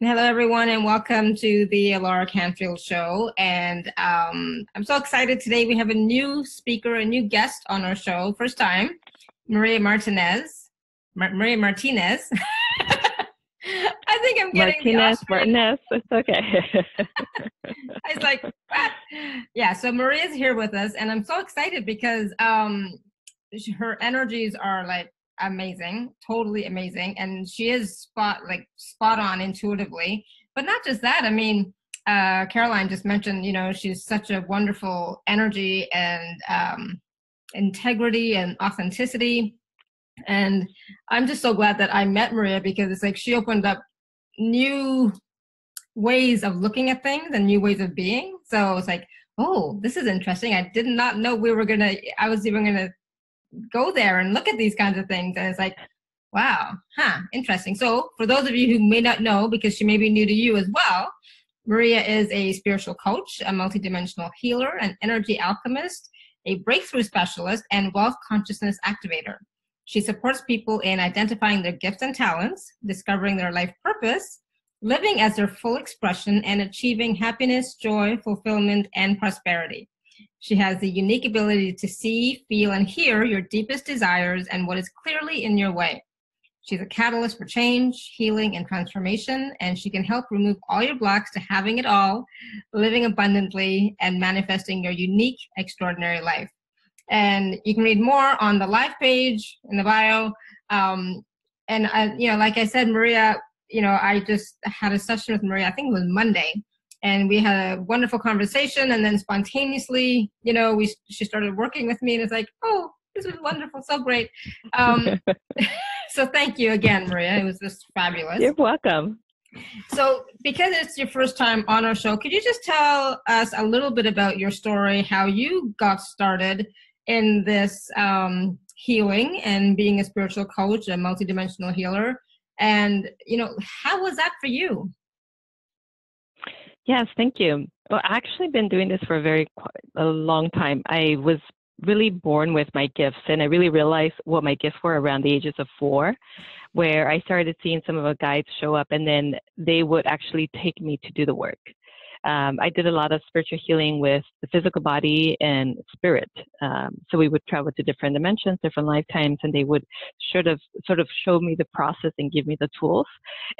Hello, everyone, and welcome to the Laura Canfield Show. And I'm so excited today. We have a new speaker, a new guest on our show. First time, Maria Martinez. Maria Martinez. I think I'm getting the Martinez, Austrian. Martinez, it's okay. I was like, what? Yeah, so Maria's here with us, and I'm so excited because her energies are like amazing, totally amazing, and she is spot on intuitively. But not just that. I mean, Caroline just mentioned, she's such a wonderful energy and integrity and authenticity. And I'm just so glad that I met Maria because it's like she opened up new ways of looking at things and new ways of being. So it's like, oh, this is interesting. I did not know I was even gonna go there and look at these kinds of things. And it's like, wow, interesting. So for those of you who may not know, because she may be new to you as well, Maria is a spiritual coach, a multidimensional healer, an energy alchemist, a breakthrough specialist, and wealth consciousness activator. She supports people in identifying their gifts and talents, discovering their life purpose, living as their full expression, and achieving happiness, joy, fulfillment, and prosperity. She has the unique ability to see, feel, and hear your deepest desires and what is clearly in your way. She's a catalyst for change, healing, and transformation, and she can help remove all your blocks to having it all, living abundantly, and manifesting your unique, extraordinary life. And you can read more on the live page in the bio. Like I said, Maria, I just had a session with Maria, I think it was Monday, and we had a wonderful conversation, and then spontaneously, she started working with me, and it's like, oh, this was wonderful, so great. So thank you again, Maria. It was just fabulous. You're welcome. So because it's your first time on our show, could you just tell us a little bit about your story, how you got started in this healing and being a spiritual coach, a multidimensional healer, and, how was that for you? Yes, thank you. Well, I've actually been doing this for a long time. I was really born with my gifts, and I really realized what my gifts were around the ages of 4, where I started seeing some of the guides show up, and then they would actually take me to do the work. I did a lot of spiritual healing with the physical body and spirit. So we would travel to different dimensions, different lifetimes, and they would sort of show me the process and give me the tools.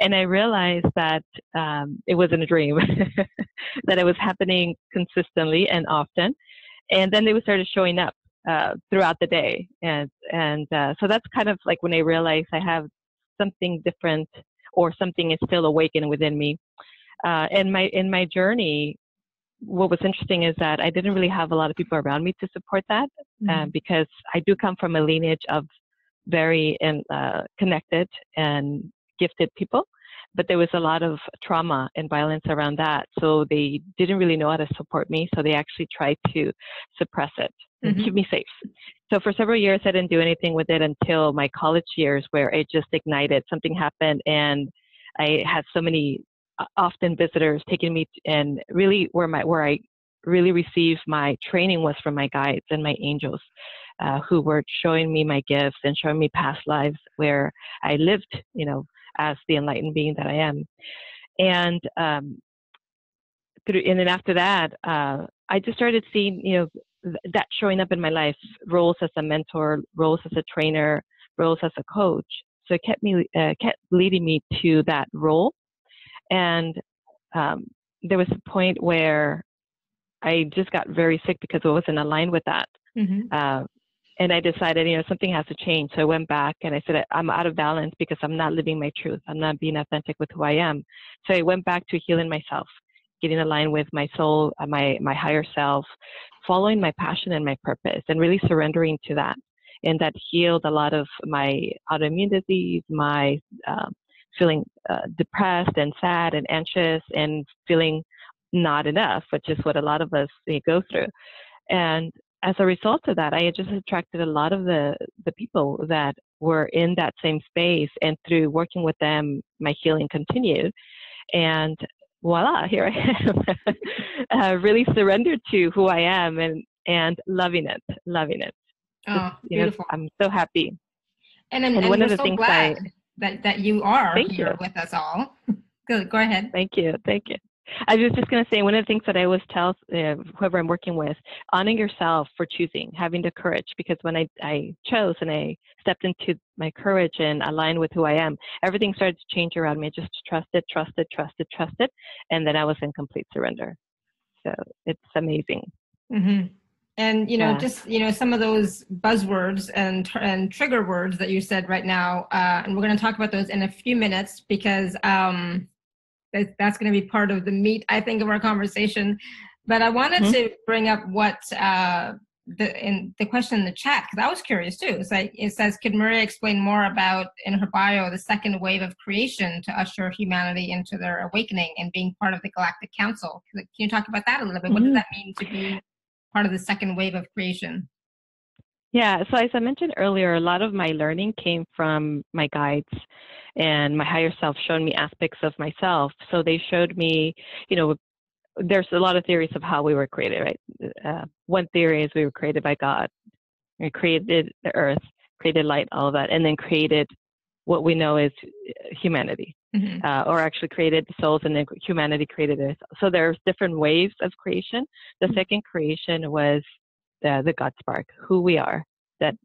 And I realized that it wasn't a dream, that it was happening consistently and often. And then they would started showing up throughout the day. And so that's kind of like when I realized I have something different, or something is still awakened within me. In my journey, what was interesting is that I didn't really have a lot of people around me to support that, because I do come from a lineage of very connected and gifted people, but there was a lot of trauma and violence around that. So they didn't really know how to support me. So they actually tried to suppress it and keep me safe. So for several years, I didn't do anything with it until my college years, where it just ignited. Something happened, and I had so many often visitors taking me, and really where I really received my training was from my guides and my angels, who were showing me my gifts and showing me past lives where I lived, as the enlightened being that I am. And then after that, I just started seeing, that showing up in my life, roles as a mentor, roles as a trainer, roles as a coach. So it kept leading me to that role. And there was a point where I just got very sick because I wasn't aligned with that. And I decided, something has to change. So I went back and I said, I'm out of balance because I'm not living my truth. I'm not being authentic with who I am. So I went back to healing myself, getting aligned with my soul, my higher self, following my passion and my purpose, and really surrendering to that. And that healed a lot of my autoimmune disease, my feeling depressed and sad and anxious and feeling not enough, which is what a lot of us go through. And as a result of that, I had just attracted a lot of the people that were in that same space. And through working with them, my healing continued. And voila, here I am, really surrendered to who I am and loving it. Oh, beautiful. I'm so happy. And one of the things glad that you are here with us all. Good. Go ahead. Thank you. Thank you. I was just going to say, one of the things that I always tell whoever I'm working with, honor yourself for choosing, having the courage, because when I chose and I stepped into my courage and aligned with who I am, everything started to change around me. I just trusted, trusted, trusted, trusted, and then I was in complete surrender. So it's amazing. Mm-hmm. And, Yeah. just, some of those buzzwords and trigger words that you said right now, and we're going to talk about those in a few minutes, because that's going to be part of the meat, I think, of our conversation. But I wanted to bring up what the question in the chat, because I was curious too. It's like, it says, could Maria explain more about, in her bio, the second wave of creation to usher humanity into their awakening and being part of the Galactic Council? Can you talk about that a little bit? What does that mean to be part of the second wave of creation? Yeah, so as I mentioned earlier, a lot of my learning came from my guides, and my higher self showed me aspects of myself. So they showed me, there's a lot of theories of how we were created, right? One theory is we were created by God. We created the earth, created light, all of that, and then created what we know as humanity, or actually created the souls, and then humanity created it. So there's different waves of creation. The second creation was the God spark, who we are, that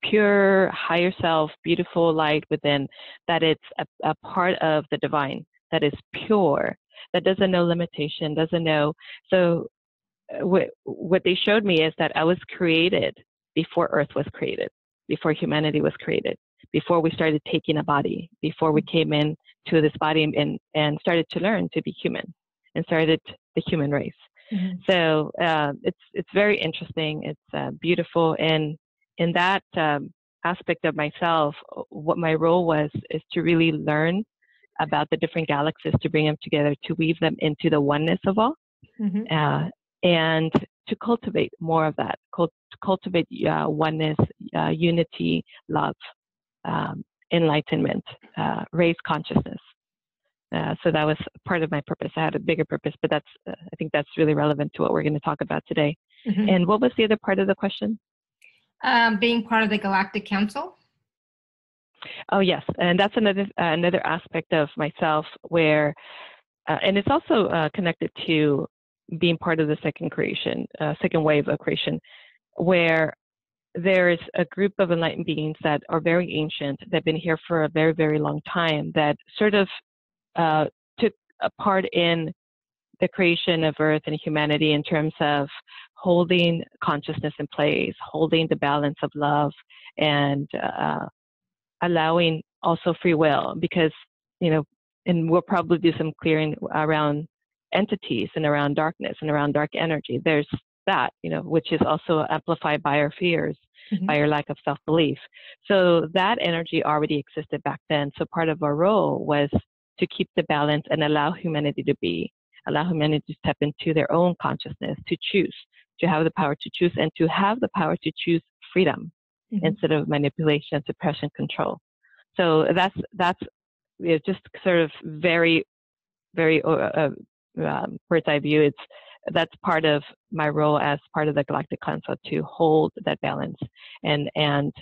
pure higher self, beautiful light within, that it's a part of the divine, that is pure, that doesn't know limitation, doesn't know. So what they showed me is that I was created before Earth was created, before humanity was created, before we started taking a body, before we came in to this body and started to learn to be human and started the human race. So it's very interesting. It's beautiful, and in that aspect of myself, what my role was is to really learn about the different galaxies, to bring them together, to weave them into the oneness of all, and to cultivate more of that, to cultivate oneness, unity, love, enlightenment, raise consciousness. So that was part of my purpose. I had a bigger purpose, but I think that's really relevant to what we're going to talk about today. And what was the other part of the question? Being part of the Galactic Council. Oh, yes. And that's another aspect of myself where, and it's also connected to being part of the second wave of creation, where there is a group of enlightened beings that are very ancient, that have been here for a very, very long time, that sort of took a part in the creation of Earth and humanity in terms of holding consciousness in place, holding the balance of love, and allowing also free will, because, and we'll probably do some clearing around entities and around darkness and around dark energy. There's that, which is also amplified by our fears, by our lack of self-belief. So that energy already existed back then. So part of our role was to keep the balance and allow humanity to step into their own consciousness, to choose, to have the power to choose, and to have the power to choose freedom instead of manipulation, suppression, control. So that's just sort of very, very bird's eye view. That's part of my role as part of the Galactic Council, to hold that balance and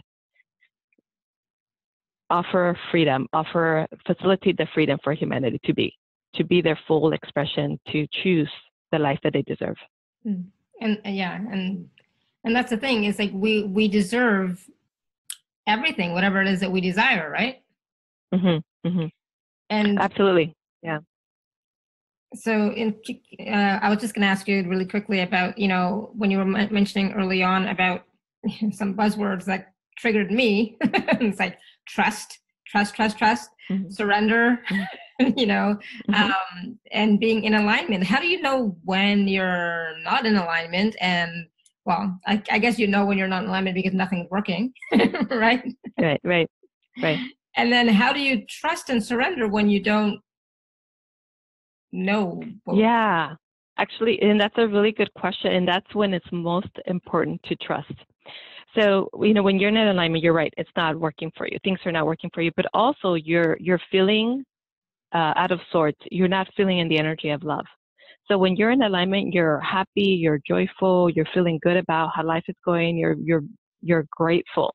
offer freedom, facilitate the freedom for humanity to be their full expression, to choose the life that they deserve. And that's the thing, is like we deserve everything, whatever it is that we desire, right? And absolutely, yeah. So I was just going to ask you really quickly about, when you were mentioning early on about some buzzwords that triggered me. It's like trust, surrender, and being in alignment. How do you know when you're not in alignment? And well, I guess when you're not in alignment because nothing's working, right? Right. And then how do you trust and surrender when you don't know? Yeah, actually, and that's a really good question. And that's when it's most important to trust. So, when you're in alignment, you're right, it's not working for you. Things are not working for you, but also you're feeling out of sorts. You're not feeling in the energy of love. So when you're in alignment, you're happy, you're joyful, you're feeling good about how life is going, you're grateful.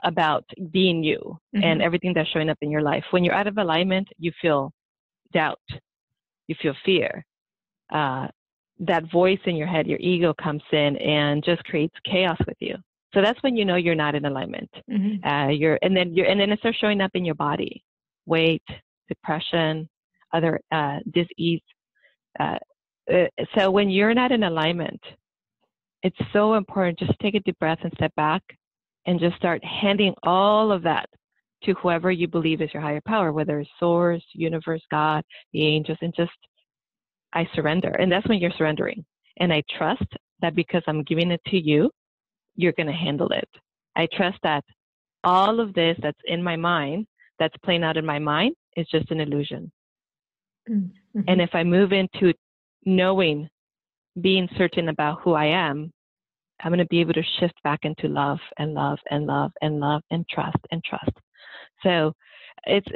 about being you and everything that's showing up in your life. When you're out of alignment, you feel doubt, you feel fear. That voice in your head, your ego comes in and just creates chaos with you. So that's when you know you're not in alignment. And then it starts showing up in your body: weight, depression, other dis-ease. So when you're not in alignment, it's so important just take a deep breath and step back and just start handing all of that to whoever you believe is your higher power, whether it's source, universe, God, the angels, and just, I surrender. And that's when you're surrendering. And I trust that because I'm giving it to you, you're going to handle it. I trust that all of this that's in my mind, that's playing out in my mind, is just an illusion. And if I move into knowing, being certain about who I am, I'm going to be able to shift back into love and love and love and love and trust and trust. So it's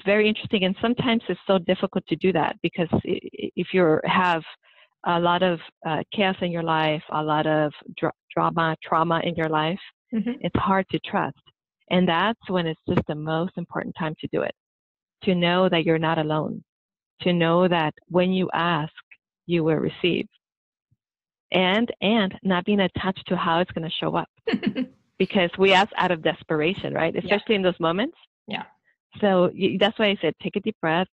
very interesting, and sometimes it's so difficult to do that because if you have a lot of chaos in your life, a lot of trauma in your life, it's hard to trust. And that's when it's just the most important time to do it, to know that you're not alone, to know that when you ask, you will receive. And not being attached to how it's going to show up. Because we ask out of desperation, right? Especially in those moments. Yeah. So that's why I said, take a deep breath,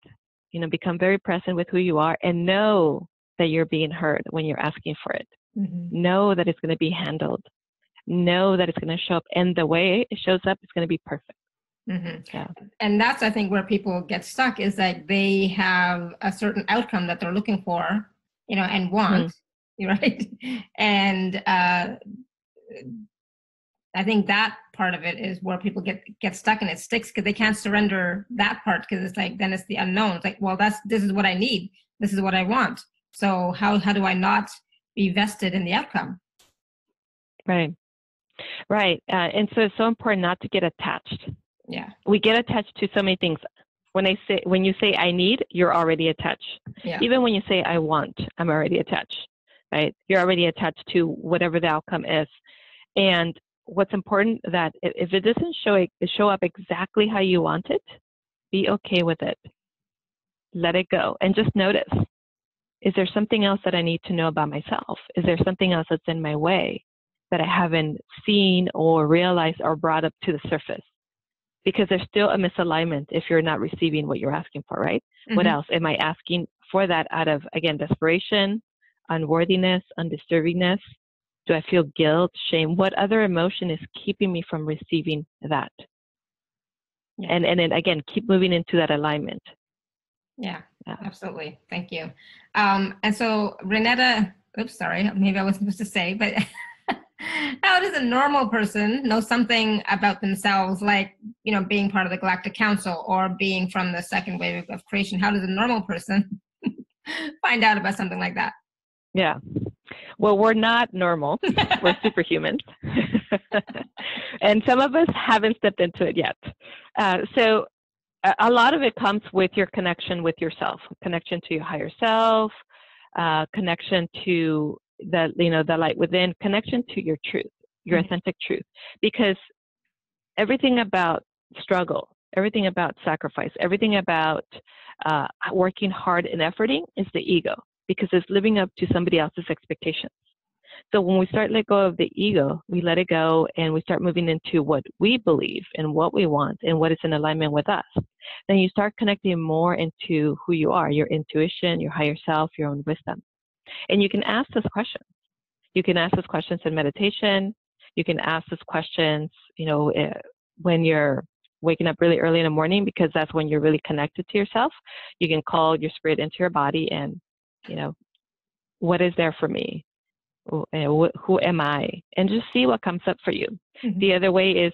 become very present with who you are, and know that you're being heard when you're asking for it. Know that it's going to be handled. Know that it's going to show up. And the way it shows up is going to be perfect. Yeah. And that's, I think, where people get stuck is like they have a certain outcome that they're looking for, and want. Right. And I think that part of it is where people get stuck and it sticks because they can't surrender that part because it's like, then it's the unknown. It's like, well, this is what I need. This is what I want. So how do I not be vested in the outcome? Right. Right. And so it's so important not to get attached. Yeah. We get attached to so many things. When you say I need, you're already attached. Yeah. Even when you say I want, I'm already attached. Right? You're already attached to whatever the outcome is. And what's important that if it doesn't show up exactly how you want it, be okay with it. Let it go and just notice. Is there something else that I need to know about myself? Is there something else that's in my way that I haven't seen or realized or brought up to the surface? Because there's still a misalignment if you're not receiving what you're asking for, right? What else? Am I asking for that out of, again, desperation, unworthiness, undeservingness? Do I feel guilt, shame? What other emotion is keeping me from receiving that? Yeah. And then again, keep moving into that alignment. Yeah, absolutely. Thank you. And so Renetta, oops, sorry, maybe I wasn't supposed to say, but how does a normal person know something about themselves, like, being part of the Galactic Council or being from the second wave of creation? How does a normal person find out about something like that? Yeah. Well, we're not normal. We're superhumans. And some of us haven't stepped into it yet. So a lot of it comes with your connection with yourself, connection to your higher self, connection to the light within, connection to your truth, your authentic truth. Because everything about struggle, everything about sacrifice, everything about working hard and efforting is the ego, because it's living up to somebody else's expectations. So when we start let go of the ego, we let it go and we start moving into what we believe and what we want and what is in alignment with us. Then you start connecting more into who you are, your intuition, your higher self, your own wisdom. And you can ask those questions. You can ask those questions in meditation. You can ask those questions, when you're waking up really early in the morning, because that's when you're really connected to yourself. You can call your spirit into your body and, what is there for me? Who am I? And just see what comes up for you. The other way is,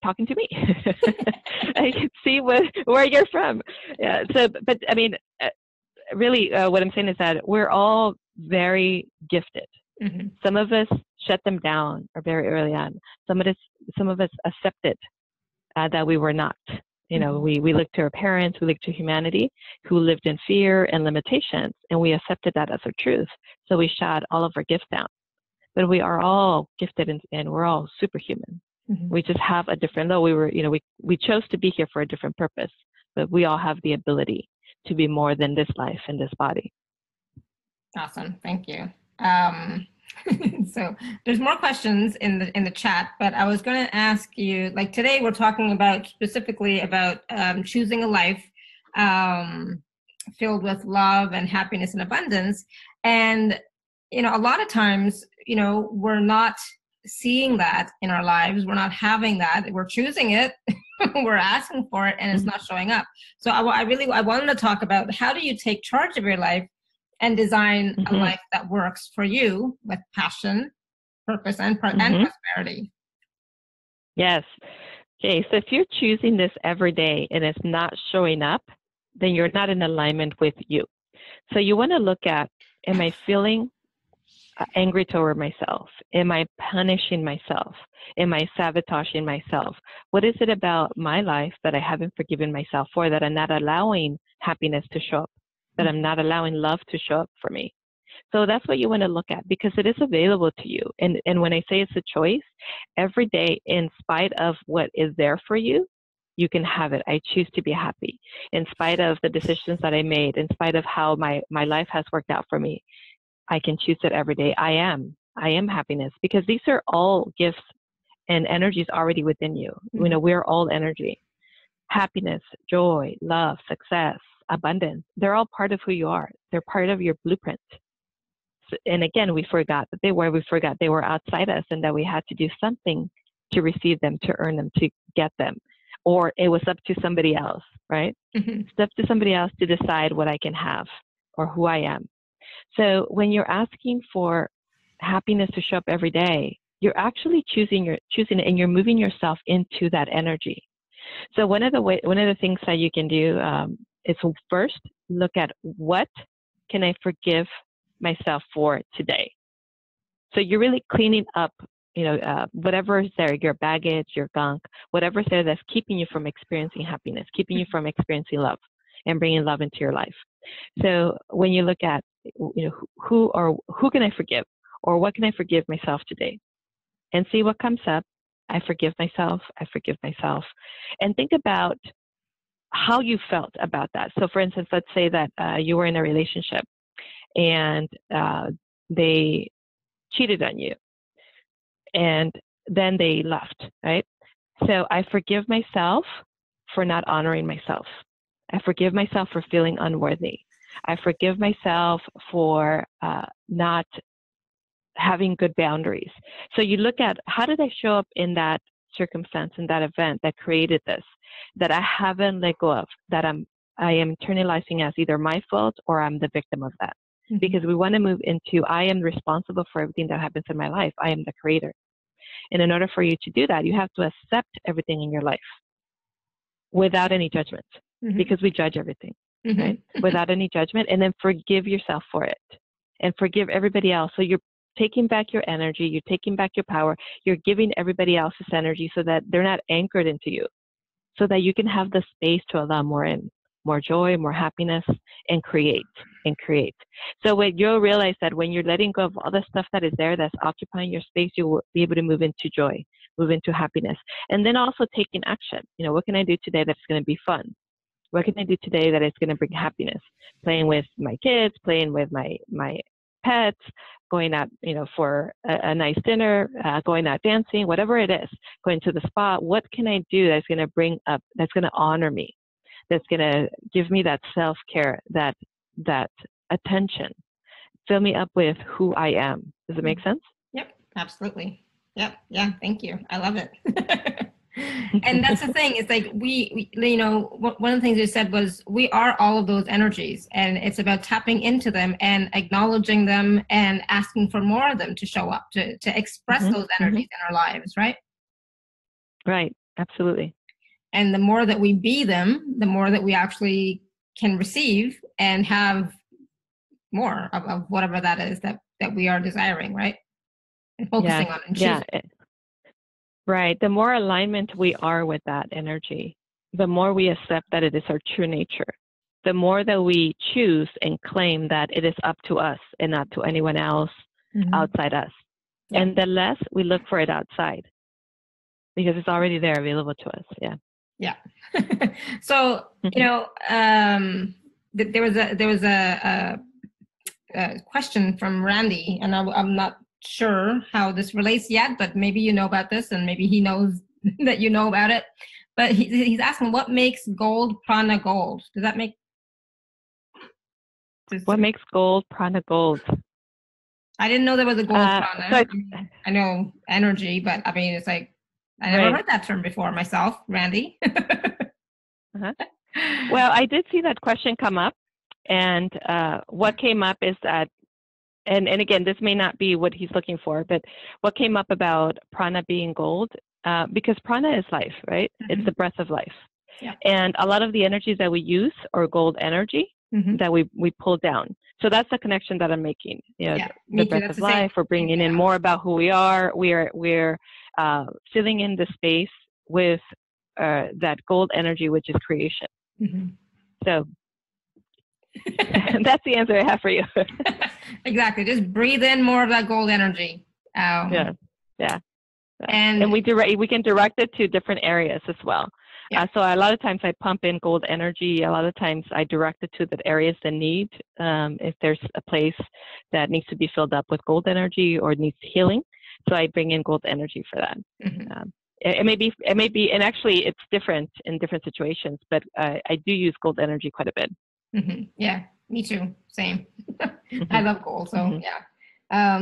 talking to me. I can see where you're from. Yeah. So, but I mean, really, what I'm saying is that we're all very gifted. Some of us shut them down or very early on. Some of us accepted that we were not. We looked to our parents, we looked to humanity who lived in fear and limitations, and we accepted that as our truth. So we shut all of our gifts down. but we are all gifted and we're all superhuman. We just have a different, though we chose to be here for a different purpose, but we all have the ability to be more than this life and this body. Awesome. Thank you. So there's more questions in the chat, but I was going to ask you, like today we're talking about specifically about choosing a life filled with love and happiness and abundance. And, a lot of times, we're not seeing that in our lives. We're not having that. We're choosing it. We're asking for it and it's not showing up. So I wanted to talk about, how do you take charge of your life and design a life that works for you with passion, purpose, and prosperity? Yes. Okay, so if you're choosing this every day and it's not showing up, then you're not in alignment with you. So you want to look at, am I feeling angry toward myself? Am I punishing myself? Am I sabotaging myself? What is it about my life that I haven't forgiven myself for, that I'm not allowing happiness to show up, that I'm not allowing love to show up for me? So that's what you want to look at, because it is available to you. And when I say it's a choice, every day, in spite of what is there for you, you can have it. I choose to be happy. In spite of the decisions that I made, in spite of how my life has worked out for me, I can choose it every day. I am happiness, because these are all gifts and energies already within you. We're all energy. Happiness, joy, love, success, abundance, they're all part of who you are. They're part of your blueprint. And again, we forgot that they were outside us, and that we had to do something to receive them, to earn them, to get them. Or it was up to somebody else, right? It's up to somebody else to decide what I can have or who I am. So when you're asking for happiness to show up every day, you're actually choosing it, and you're moving yourself into that energy. So one of the things that you can do is first look at, what can I forgive myself for today? So you're really cleaning up, whatever is there, your baggage, your gunk, whatever is there that's keeping you from experiencing happiness, keeping you from experiencing love and bringing love into your life. So when you look at, who can I forgive, or what can I forgive myself today, and see what comes up. I forgive myself. I forgive myself. And think about how you felt about that. So for instance, let's say that you were in a relationship and they cheated on you, and then they left, right? So I forgive myself for not honoring myself. I forgive myself for feeling unworthy. I forgive myself for not having good boundaries. So you look at, how did I show up in that circumstance, in that event that created this, that I haven't let go of, that I am internalizing as either my fault or I'm the victim of that. Because we want to move into, I am responsible for everything that happens in my life. I am the creator. And in order for you to do that, you have to accept everything in your life without any judgment, because we judge everything, right? Without any judgment, and then forgive yourself for it and forgive everybody else. So you're taking back your energy, you're taking back your power, you're giving everybody else's energy so that they're not anchored into you, so that you can have the space to allow more joy, more happiness, and create. So when you'll realize that when you're letting go of all the stuff that is there that's occupying your space, you will be able to move into joy, move into happiness. And then also taking action. What can I do today that's going to be fun? What can I do today that is going to bring happiness? Playing with my kids, playing with my pets, going out, for a nice dinner, going out dancing, whatever it is, going to the spa. What can I do that's going to bring up, that's going to honor me, that's going to give me that self-care, that attention, fill me up with who I am? Does it make sense? Yep, absolutely. Yep. Yeah. Thank you. I love it. And that's the thing. It's like we, one of the things you said was, we are all of those energies, and it's about tapping into them and acknowledging them and asking for more of them to show up, to express those energies in our lives, right? Right. Absolutely. And the more that we be them, the more that we actually can receive and have more of whatever that is that we are desiring, right? And focusing on and choosing. Yeah. Right. The more alignment we are with that energy, the more we accept that it is our true nature, the more that we choose and claim that it is up to us and not to anyone else outside us. Yeah. And the less we look for it outside because it's already there available to us. Yeah. Yeah. So, there was a question from Randy, and I'm not sure how this relates yet, but maybe you know about this, and maybe he knows that you know about it. But he's asking, what makes gold prana gold? Does that make sense? What makes gold prana gold? I didn't know there was a gold prana. So I know energy, but I mean, it's like, I never heard that term before myself, Randy. Uh-huh. Well, I did see that question come up, and what came up is that, and again, this may not be what he's looking for, but what came up about prana being gold, because prana is life, right? Mm-hmm. It's the breath of life. Yeah. And a lot of the energies that we use are gold energy that we pull down. So that's the connection that I'm making. You know, the breath of life. We're bringing in more about who we are. We're filling in the space with that gold energy, which is creation. Mm-hmm. So that's the answer I have for you. Exactly. Just breathe in more of that gold energy. Yeah. And we can direct it to different areas as well. Yeah. So a lot of times I pump in gold energy. A lot of times I direct it to the areas that need. If there's a place that needs to be filled up with gold energy or needs healing, so I bring in gold energy for that. Mm-hmm. It may be, and actually it's different in different situations, but I do use gold energy quite a bit. Mm-hmm. Yeah, me too. Same. Mm-hmm. I love gold, so mm-hmm. Yeah.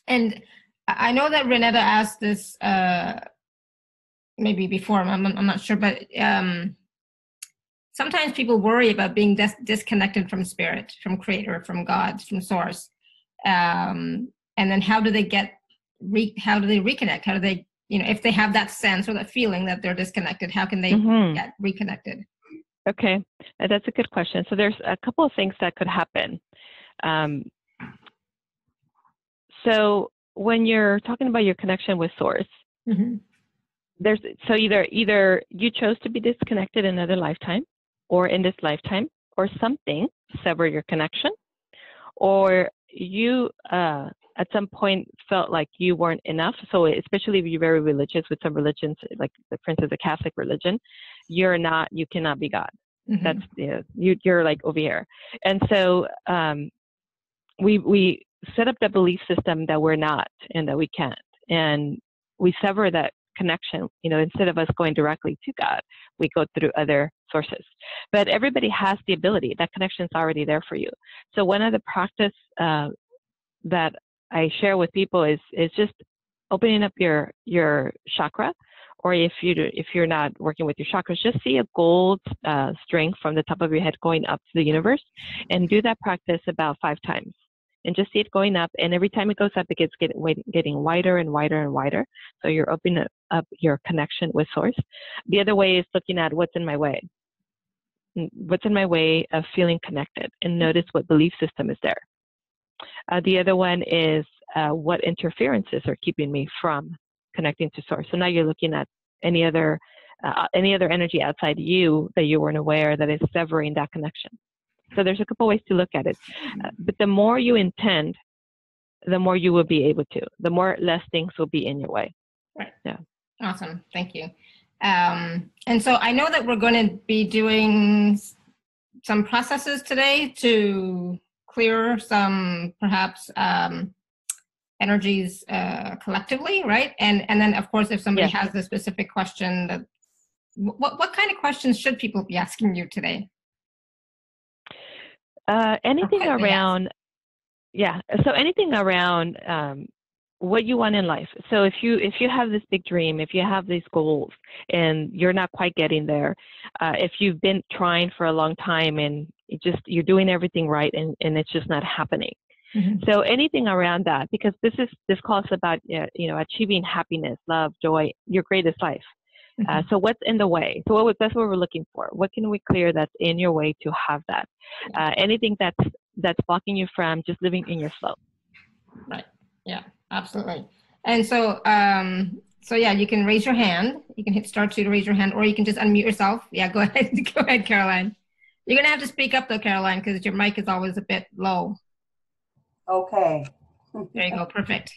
And I know that Renetta asked this maybe before. I'm not sure, but sometimes people worry about being disconnected from spirit, from creator, from God, from source. And then how do they reconnect? How do they, if they have that sense or that feeling that they're disconnected, how can they get reconnected? Okay, that's a good question. So there's a couple of things that could happen. So when you're talking about your connection with source, mm-hmm. Either you chose to be disconnected in another lifetime, or in this lifetime, or something sever your connection, or you at some point felt like you weren't enough. So especially if you're very religious, with some religions, like for instance the Catholic religion, you cannot be God. Mm-hmm. That's you're like over here. And so we set up the belief system that we're not and that we can't, and we sever that connection. Instead of us going directly to God, we go through other sources. But everybody has the ability. That connection is already there for you. So one of the practice that I share with people is just opening up your chakra, or if you're not working with your chakras, just see a gold string from the top of your head going up to the universe, and do that practice about 5 times. And just see it going up, and every time it goes up, it gets getting wider and wider and wider. So you're opening up your connection with source. The other way is looking at what's in my way. What's in my way of feeling connected, and notice what belief system is there. The other one is what interferences are keeping me from connecting to source. So now you're looking at any other energy outside you that you weren't aware that is severing that connection. So there's a couple ways to look at it. But the more you intend, the more you will be able to. The more less things will be in your way. Right. Yeah. Awesome. Thank you. And so I know that we're going to be doing some processes today to clear some perhaps energies collectively, right? And then of course, if somebody has a specific question, that what kind of questions should people be asking you today? Anything around, so anything around what you want in life. So if you have this big dream, if you have these goals and you're not quite getting there, if you've been trying for a long time and you're doing everything right and it's just not happening. Mm-hmm. So anything around that, because this calls about achieving happiness, love, joy, your greatest life. Mm-hmm. So what's in the way? So that's what we're looking for. What can we clear that's in your way to have that? Anything that's blocking you from just living in your flow. Right. Yeah, absolutely. And so, you can raise your hand. You can hit *2 to raise your hand, or you can just unmute yourself. Yeah, go ahead. Go ahead, Caroline. You're going to have to speak up though, Caroline, because your mic is always a bit low. Okay. There you go. Perfect.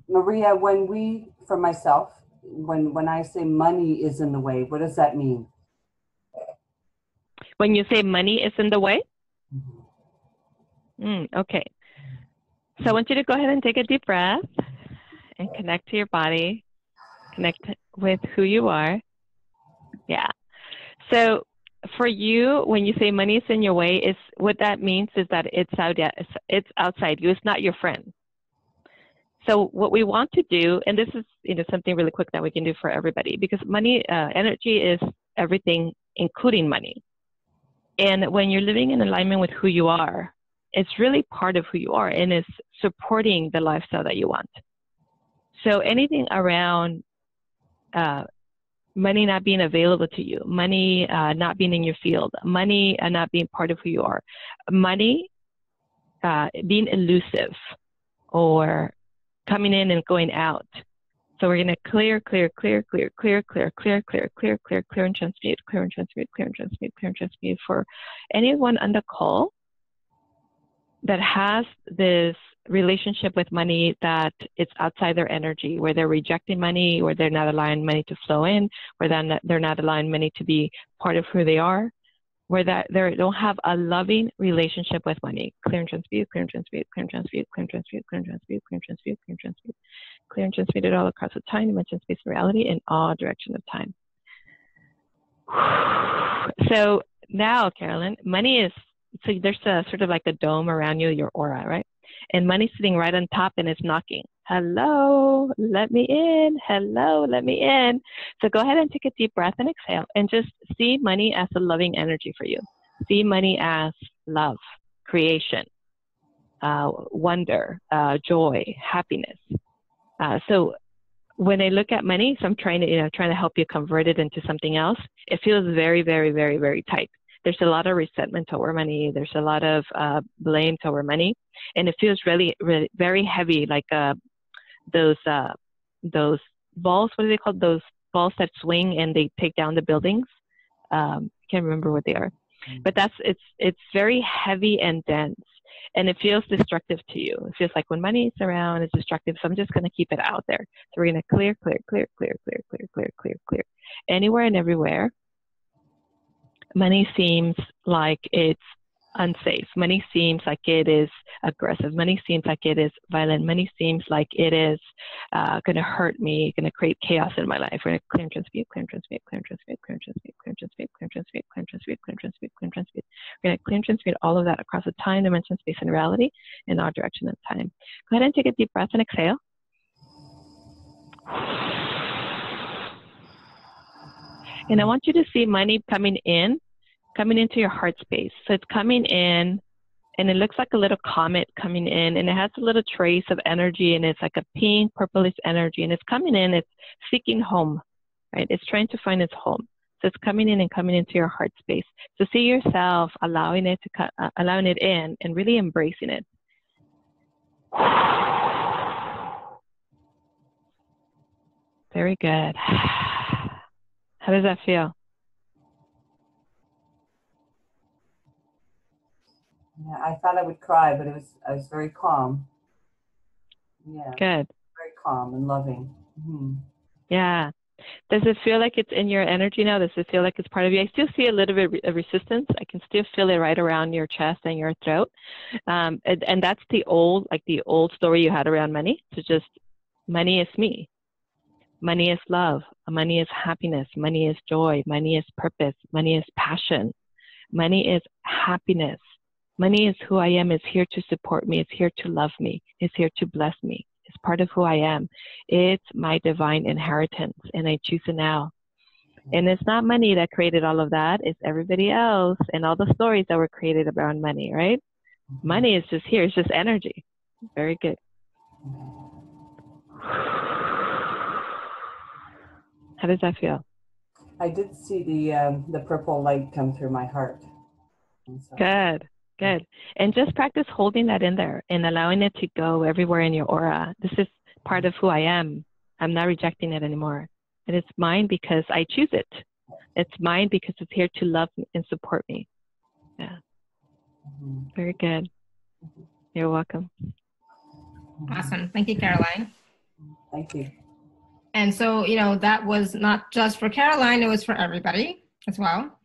Maria, for myself, when I say money is in the way, what does that mean? When you say money is in the way? Mm-hmm. Okay. So I want you to go ahead and take a deep breath and connect to your body, connect with who you are. Yeah. So for you, when you say money is in your way, what that means is that it's outside you. It's not your friend. So what we want to do, and this is something really quick that we can do for everybody, because money, energy is everything, including money. And when you're living in alignment with who you are, it's really part of who you are, and it's supporting the lifestyle that you want. So anything around money not being available to you, money not being in your field, money not being part of who you are, money being elusive or coming in and going out. So we're going to clear and transmute for anyone on the call that has this relationship with money that it's outside their energy, where they're rejecting money, where they're not allowing money to flow in, where they're not allowing money to be part of who they are, where they don't have a loving relationship with money. Clear and transmute, clear and transmute, clear and transmute, clear and transmute, clear and transmute, clear and transmute, clear and transmute, clear and transmute it all across the time, dimension, space, and reality in all directions of time. So now, Carolyn, money is, so there's a sort of like a dome around you, your aura, right? And money's sitting right on top and it's knocking. Hello, let me in. Hello, let me in. So go ahead and take a deep breath and exhale and just see money as a loving energy for you. See money as love, creation, wonder, joy, happiness. So when I look at money, so I'm trying to help you convert it into something else. It feels very, very, very, very tight. There's a lot of resentment toward money. There's a lot of blame toward money, and it feels really, really very heavy, like those balls. What are they called? Those balls that swing and they take down the buildings. I can't remember what they are, but it's very heavy and dense, and it feels destructive to you. It feels like when money is around, it's destructive. So I'm just going to keep it out there. So we're going to clear, anywhere and everywhere. Money seems like it's unsafe. Money seems like it is aggressive. Money seems like it is violent. Money seems like it is going to hurt me, going to create chaos in my life. We're going to clear and transmute, clear and transmute, clear and transmute, clear and transmute, clear and transmute, clear and transmute, clear and transmute, clear and transmute, clear and transmute. We're going to clear and transmute all of that across the time, dimension, space, and reality in our direction and time. Go ahead and take a deep breath and exhale. And I want you to see money coming into your heart space. So it's coming in, and it looks like a little comet coming in, and it has a little trace of energy, and it's like a pink, purplish energy, and it's coming in, it's seeking home, right? It's trying to find its home. So it's coming in and coming into your heart space. So see yourself allowing it in and really embracing it. Very good. How does that feel? Yeah, I thought I would cry, but I was very calm. Yeah. Good. Very calm and loving. Mm-hmm. Yeah. Does it feel like it's in your energy now? Does it feel like it's part of you? I still see a little bit of resistance. I can still feel it right around your chest and your throat. And that's the old story you had around money. So just money is me. Money is love. Money is happiness. Money is joy. Money is purpose. Money is passion. Money is happiness. Money is who I am. It's here to support me. It's here to love me. It's here to bless me. It's part of who I am. It's my divine inheritance, and I choose it now. And it's not money that created all of that. It's everybody else and all the stories that were created around money, right? Money is just here. It's just energy. Very good. How does that feel? I did see the purple light come through my heart. So. Good. Good. And just practice holding that in there and allowing it to go everywhere in your aura. This is part of who I am. I'm not rejecting it anymore. And it's mine because I choose it. It's mine because it's here to love and support me. Yeah. Very good. You're welcome. Awesome. Thank you, Caroline. Thank you. And so, that was not just for Caroline, it was for everybody as well.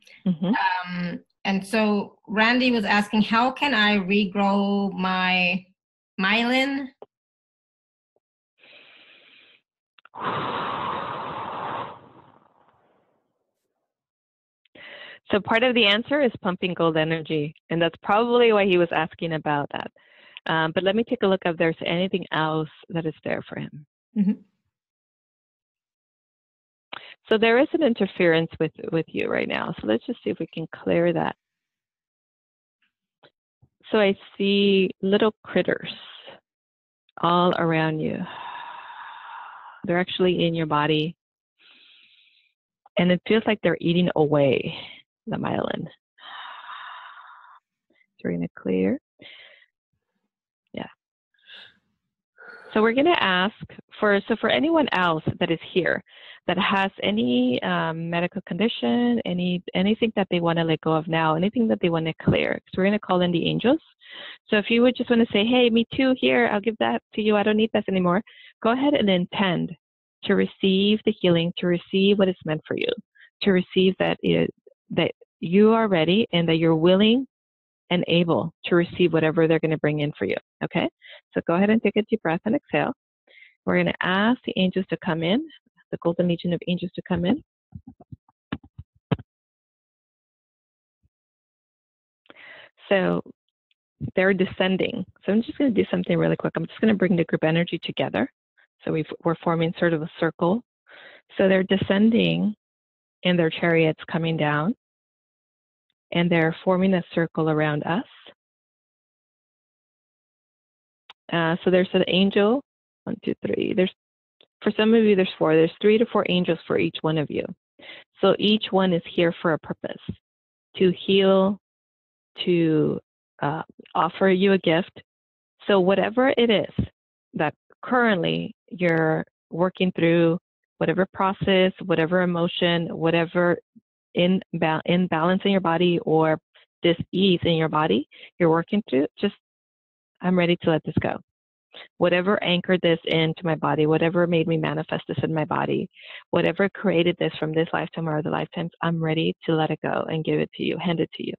And so Randy was asking, how can I regrow my myelin? So part of the answer is pumping gold energy, and that's probably why he was asking about that. But let me take a look if there's anything else that is there for him. So there is an interference with you right now. So let's just see if we can clear that. So I see little critters all around you. They're actually in your body. And it feels like they're eating away the myelin. So we're going to clear. Yeah. So we're going to ask for anyone else that is here that has any medical condition, anything that they want to let go of now, anything that they want to clear. So we're going to call in the angels. So if you would just want to say, hey, me too, here, I'll give that to you. I don't need this anymore. Go ahead and intend to receive the healing, to receive what is meant for you, to receive that you are ready and that you're willing and able to receive whatever they're going to bring in for you. Okay? So go ahead and take a deep breath and exhale. We're going to ask the angels to come in, the golden legion of angels to come in. So they're descending. So I'm just going to do something really quick. I'm just going to bring the group energy together. So we're forming sort of a circle. So they're descending in their chariots coming down, and they're forming a circle around us. So there's an angel, 1, 2, 3. For some of you, there's 4. There's 3 to 4 angels for each one of you. So each one is here for a purpose, to heal, to offer you a gift. So whatever it is that currently you're working through, whatever process, whatever emotion, whatever imbalance in your body or dis-ease in your body you're working through, just, I'm ready to let this go. Whatever anchored this into my body, whatever made me manifest this in my body, whatever created this from this lifetime or other lifetimes, I'm ready to let it go and give it to you, hand it to you.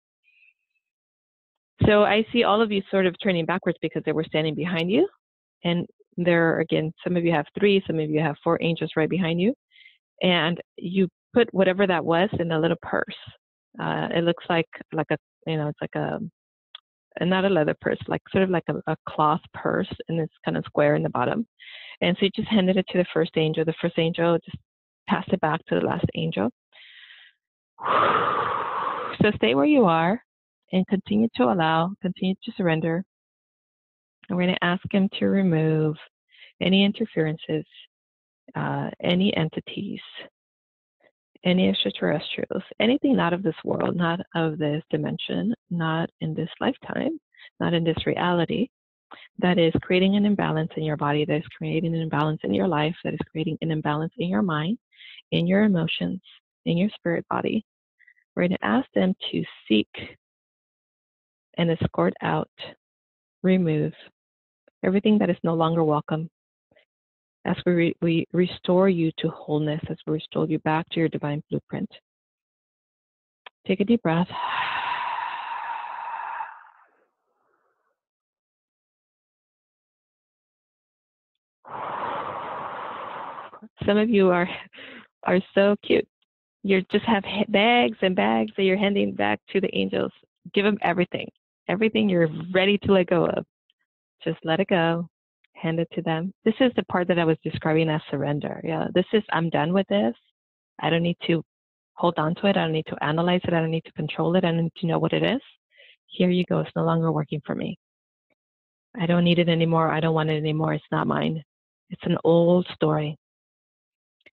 So I see all of you sort of turning backwards because they were standing behind you. And there, again, some of you have 3, some of you have 4 angels right behind you. And you put whatever that was in a little purse. It looks like a, it's like a, not a leather purse, like sort of like a cloth purse, and it's kind of square in the bottom. And so you just handed it to the first angel. The first angel just passed it back to the last angel. So stay where you are and continue to surrender. And we're going to ask him to remove any interferences, any entities, any extraterrestrials, anything not of this world, not of this dimension, not in this lifetime, not in this reality, that is creating an imbalance in your body, that is creating an imbalance in your life, that is creating an imbalance in your mind, in your emotions, in your spirit body. We're going to ask them to seek and escort out, remove everything that is no longer welcome, as we restore you to wholeness, as we restore you back to your divine blueprint. Take a deep breath. Some of you are so cute. You just have bags and bags that you're handing back to the angels. Give them everything. Everything you're ready to let go of. Just let it go. Hand it to them. This is the part that I was describing as surrender. Yeah, this is, I'm done with this. I don't need to hold on to it. I don't need to analyze it. I don't need to control it. I don't need to know what it is. Here you go. It's no longer working for me. I don't need it anymore. I don't want it anymore. It's not mine. It's an old story.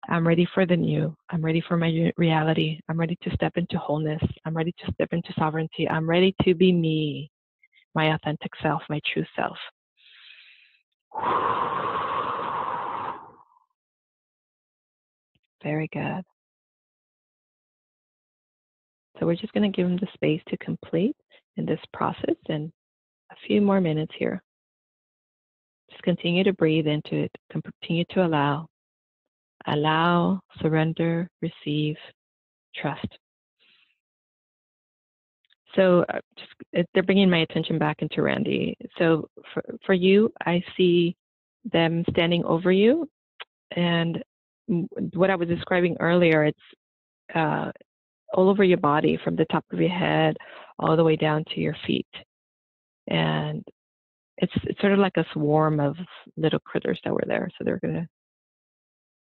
I'm ready for the new. I'm ready for my reality. I'm ready to step into wholeness. I'm ready to step into sovereignty. I'm ready to be me, my authentic self, my true self. Very good. So we're just going to give them the space to complete in this process and a few more minutes here. Just continue to breathe into it. Continue to allow, surrender, receive, trust. So they're bringing my attention back into Randy. So for you, I see them standing over you, and what I was describing earlier, it's all over your body, from the top of your head all the way down to your feet. And it's sort of like a swarm of little critters that were there. So they're going to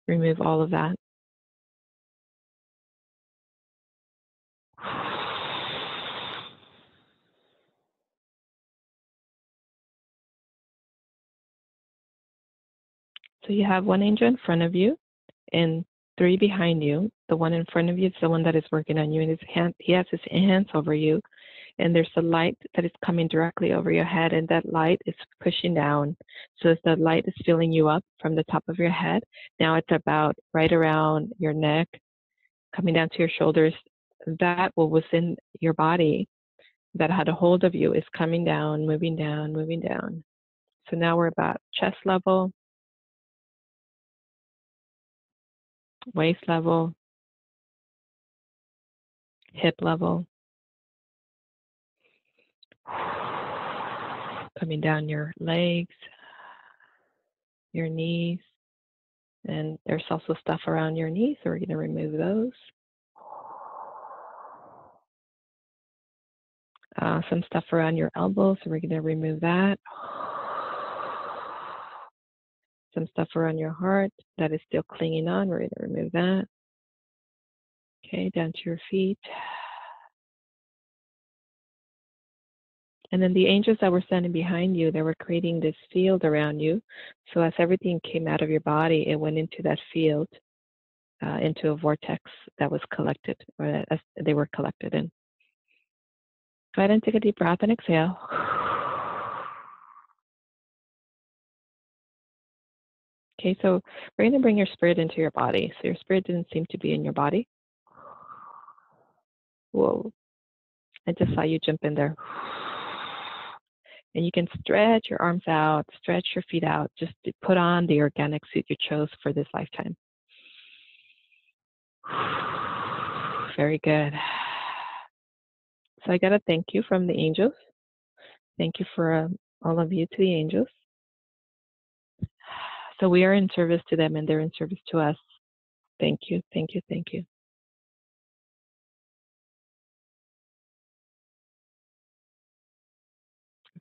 remove all of that. So you have one angel in front of you and 3 behind you. The one in front of you is the one that is working on you, and he has his hands over you. And there's a light that is coming directly over your head, and that light is pushing down. So as the light is filling you up from the top of your head, now it's about right around your neck, coming down to your shoulders. That what was in your body that had a hold of you is coming down, moving down, moving down. So now we're about chest level, waist level, hip level, coming down your legs, your knees, and there's also stuff around your knees, so we're going to remove those. Some stuff around your elbows, so we're going to remove that. Some stuff around your heart that is still clinging on, we're going to remove that. Okay, down to your feet. And then the angels that were standing behind you, they were creating this field around you. So as everything came out of your body, it went into that field, into a vortex that was collected, or as they were collected in. Go ahead and take a deep breath and exhale. Okay, so we're going to bring your spirit into your body. So your spirit didn't seem to be in your body. Whoa. I just saw you jump in there. And you can stretch your arms out, stretch your feet out, just to put on the organic suit you chose for this lifetime. Very good. So I got a thank you from the angels. Thank you for all of you to the angels. So we are in service to them, and they're in service to us. Thank you, thank you, thank you.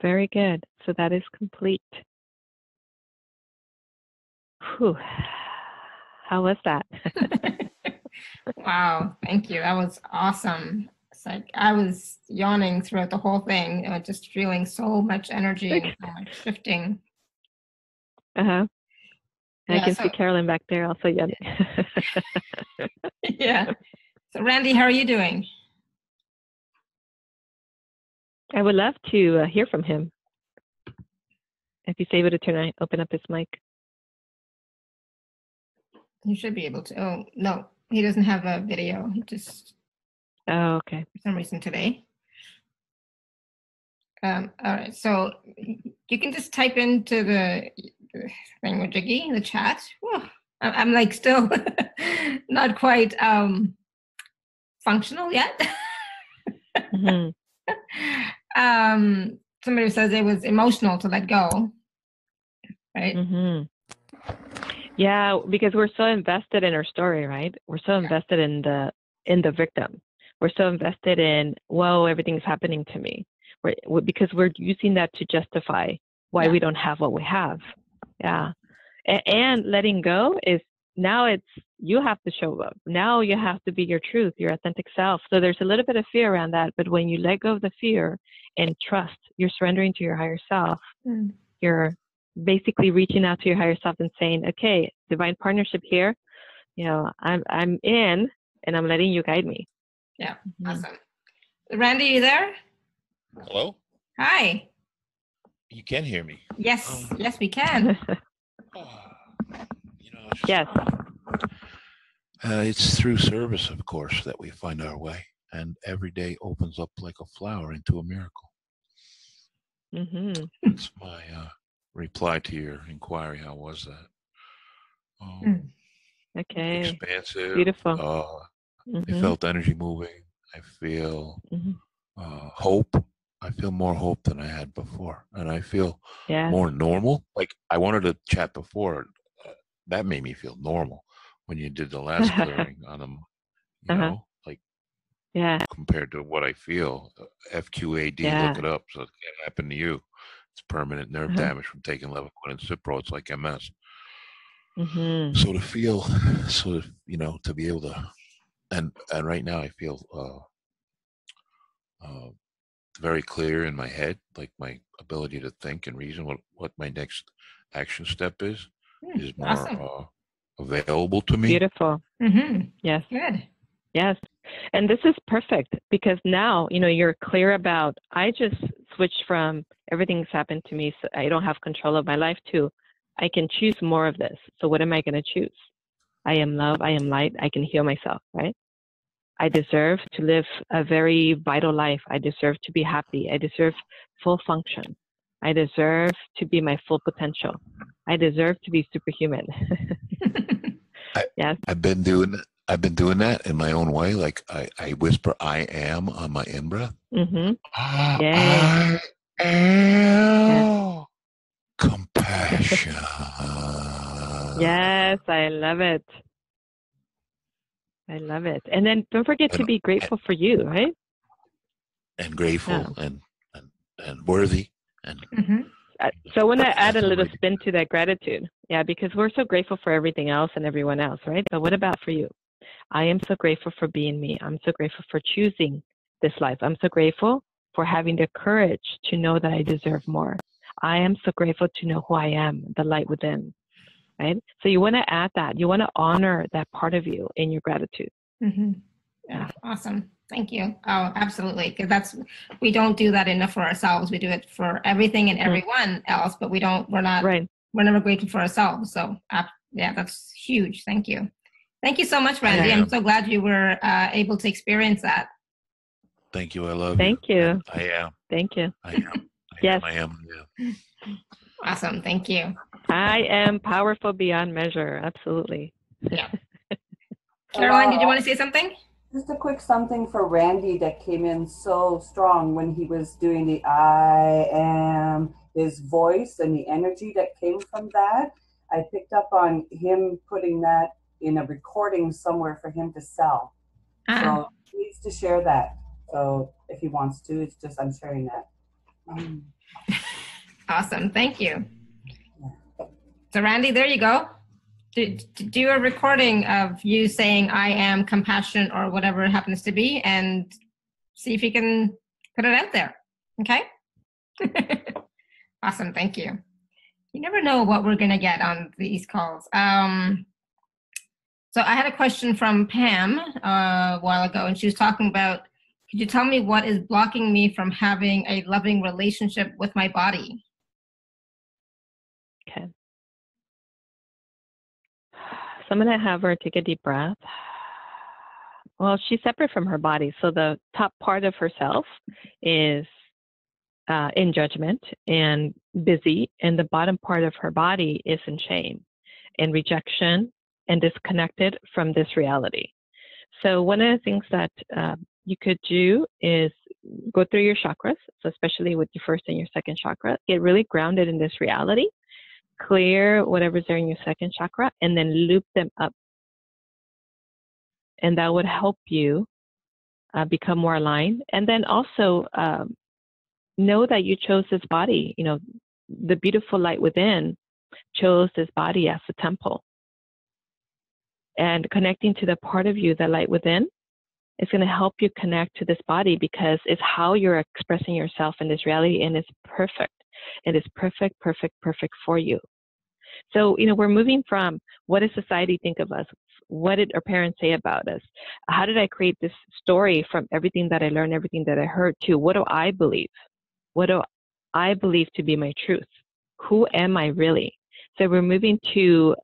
Very good. So that is complete. Whew. How was that? Wow, thank you. That was awesome. It's like I was yawning throughout the whole thing, just feeling so much energy and so much shifting. Uh-huh. I Yeah, can see Carolyn back there also yawning. Yeah. So Randy, how are you doing? I would love to hear from him. If he's able to open up his mic. He should be able to. Oh, no, he doesn't have a video. He just, Oh, okay. for some reason today. All right, so you can just type into the thingamajiggy, the chat. Whew. I'm like still not quite functional yet. Mm-hmm. Somebody says it was emotional to let go, right? Mm-hmm. Yeah, because we're so invested in our story, right? We're so invested in the victim. We're so invested in, whoa, everything's happening to me. Because we're using that to justify why we don't have what we have. Yeah. And letting go is, now it's, you have to show up. Now you have to be your truth, your authentic self. So there's a little bit of fear around that. But when you let go of the fear and trust, you're surrendering to your higher self. You're basically reaching out to your higher self and saying, okay, divine partnership here. You know, I'm in, and I'm letting you guide me. Yeah. Awesome. Randy, you there? Hello? Hi. You can hear me? Yes. Yes, we can. Yes. It's through service, of course, that we find our way. And every day opens up like a flower into a miracle. Mm-hmm. That's my reply to your inquiry. How was that? Mm. Okay. Expansive. Beautiful. I felt energy moving. I feel hope. I feel more hope than I had before, and I feel more normal. Like I wanted to chat before. That made me feel normal when you did the last clearing on them. You know, like compared to what I feel. FQAD, look it up, so it can't happen to you. It's permanent nerve damage from taking Levaquin and Cipro. It's like MS. So to feel, to be able to, and right now I feel very clear in my head, like my ability to think and reason what my next action step is more available to me. Beautiful. Yes. Good. Yes. And this is perfect because now, you're clear about, I just switched from everything's happened to me, so I don't have control of my life, to I can choose more of this. So what am I going to choose? I am love. I am light. I can heal myself, right? I deserve to live a very vital life. I deserve to be happy. I deserve full function. I deserve to be my full potential. I deserve to be superhuman. Yes. I've been doing that in my own way. Like I whisper, I am on my in-breath. I am compassion. Yes, I love it. I love it. And then don't forget to be grateful for you, right? And grateful and worthy. And so I want to add a little spin to that gratitude. Yeah, because we're so grateful for everything else and everyone else, right? But what about for you? I am so grateful for being me. I'm so grateful for choosing this life. I'm so grateful for having the courage to know that I deserve more. I am so grateful to know who I am, the light within. Right? So you want to add that. You want to honor that part of you in your gratitude. Yeah, awesome. Thank you. Oh, absolutely. Because we don't do that enough for ourselves. We do it for everything and everyone else, but we're never grateful for ourselves. So yeah, that's huge. Thank you. Thank you so much, Randy. I'm so glad you were able to experience that. Thank you. I love you. Thank you. And I am. Thank you. I am. Yes. I am. Yeah. Awesome. Thank you. I am powerful beyond measure. Absolutely. Yeah. Caroline, did you want to say something? Just a quick something for Randy that came in so strong when he was doing the I am, his voice and the energy that came from that. I picked up on him putting that in a recording somewhere for him to sell. So he needs to share that. So if he wants to, it's just I'm sharing that. Awesome. Thank you. So Randy, there you go. Do a recording of you saying I am compassion or whatever it happens to be and see if you can put it out there. Okay? Awesome. Thank you. You never know what we're going to get on these calls. So I had a question from Pam a while ago, and she was talking about, could you tell me what is blocking me from having a loving relationship with my body? Okay. So I'm going to have her take a deep breath. Well, she's separate from her body. So the top part of herself is in judgment and busy. And the bottom part of her body is in shame and rejection and disconnected from this reality. So one of the things that you could do is go through your chakras. So especially with your first and your second chakra, get really grounded in this reality. Clear whatever's there in your second chakra and then loop them up. And that would help you become more aligned. And then also know that you chose this body. The beautiful light within chose this body as a temple. And connecting to the part of you, the light within, is going to help you connect to this body because it's how you're expressing yourself in this reality, and it's perfect. It is perfect, perfect, perfect for you. So, we're moving from what does society think of us? What did our parents say about us? How did I create this story from everything that I learned, everything that I heard, to what do I believe? What do I believe to be my truth? Who am I really? So we're moving to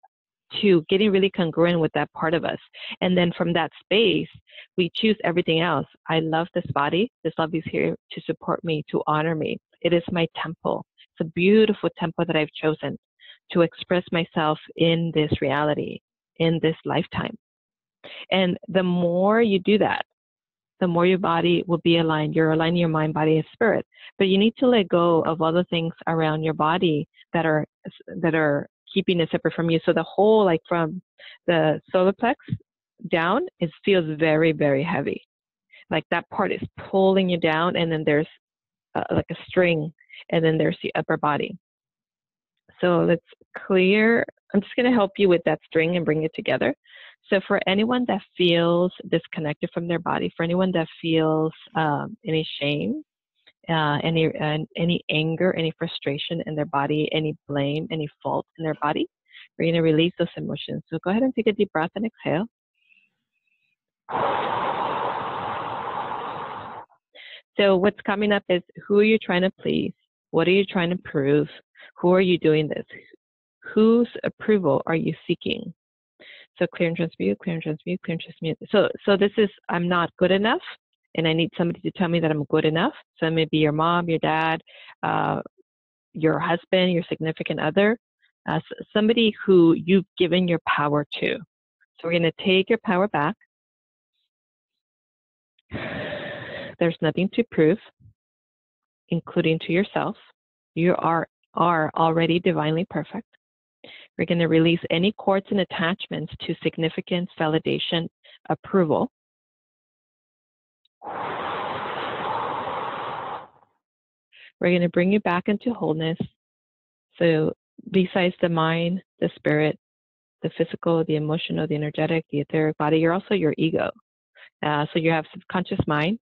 getting really congruent with that part of us. And then from that space, we choose everything else. I love this body. This love is here to support me, to honor me. It is my temple. a beautiful tempo that I've chosen to express myself in this reality, in this lifetime. And the more you do that, the more your body will be aligned. You're aligning your mind, body, and spirit. But you need to let go of other things around your body that are keeping it separate from you. So the whole, like from the solar plex down, it feels very, very heavy. Like that part is pulling you down, and then there's like a string, and then there's the upper body. So let's clear. I'm just going to help you with that string and bring it together. So for anyone that feels disconnected from their body, for anyone that feels any shame, any anger, any frustration in their body, any blame, any fault in their body, we're going to release those emotions. So go ahead and take a deep breath and exhale. So what's coming up is, who are you trying to please? What are you trying to prove? Who are you doing this? Whose approval are you seeking? So clear and transmute, clear and transmute, clear and transmute. So this is, I'm not good enough, and I need somebody to tell me that I'm good enough. So it may be your mom, your dad, your husband, your significant other, somebody who you've given your power to. So we're going to take your power back. There's nothing to prove, including to yourself. You are already divinely perfect. We're going to release any cords and attachments to significance, validation, approval. We're going to bring you back into wholeness. So besides the mind, the spirit, the physical, the emotional, the energetic, the etheric body, you're also your ego. So you have subconscious mind,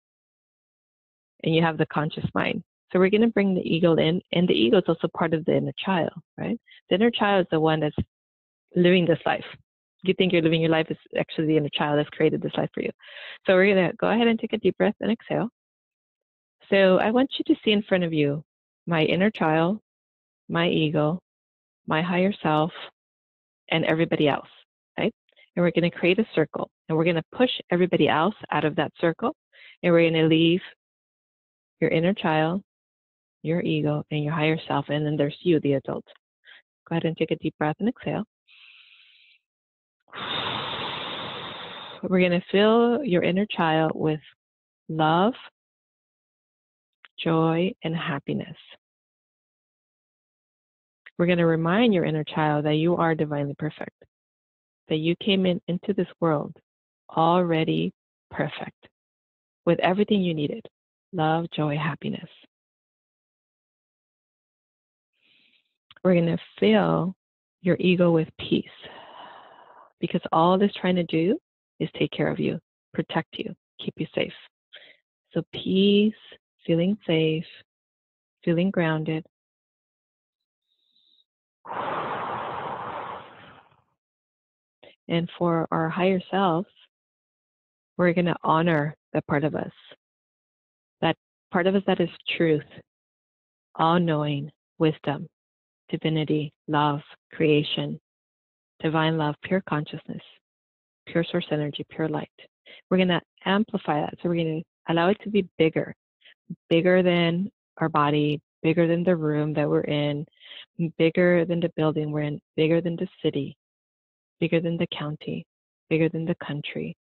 and you have the conscious mind. So we're going to bring the ego in, and the ego is also part of the inner child, right? The inner child is the one that's living this life. You think you're living your life, is actually the inner child that's created this life for you. So we're going to go ahead and take a deep breath and exhale. So I want you to see in front of you my inner child, my ego, my higher self, and everybody else, right? And we're going to create a circle, and we're going to push everybody else out of that circle, and we're going to leave your inner child, your ego, and your higher self, and then there's you, the adult. Go ahead and take a deep breath and exhale. We're going to fill your inner child with love, joy, and happiness. We're going to remind your inner child that you are divinely perfect, that you came into this world already perfect, with everything you needed: love, joy, happiness. We're going to fill your ego with peace, because all it's trying to do is take care of you, protect you, keep you safe. So peace, feeling safe, feeling grounded. And for our higher selves, we're going to honor that part of us. That part of us that is truth, all-knowing, wisdom, divinity, love, creation, divine love, pure consciousness, pure source energy, pure light. We're going to amplify that. So we're going to allow it to be bigger than our body, bigger than the room that we're in, bigger than the building we're in, bigger than the city, bigger than the county, bigger than the country,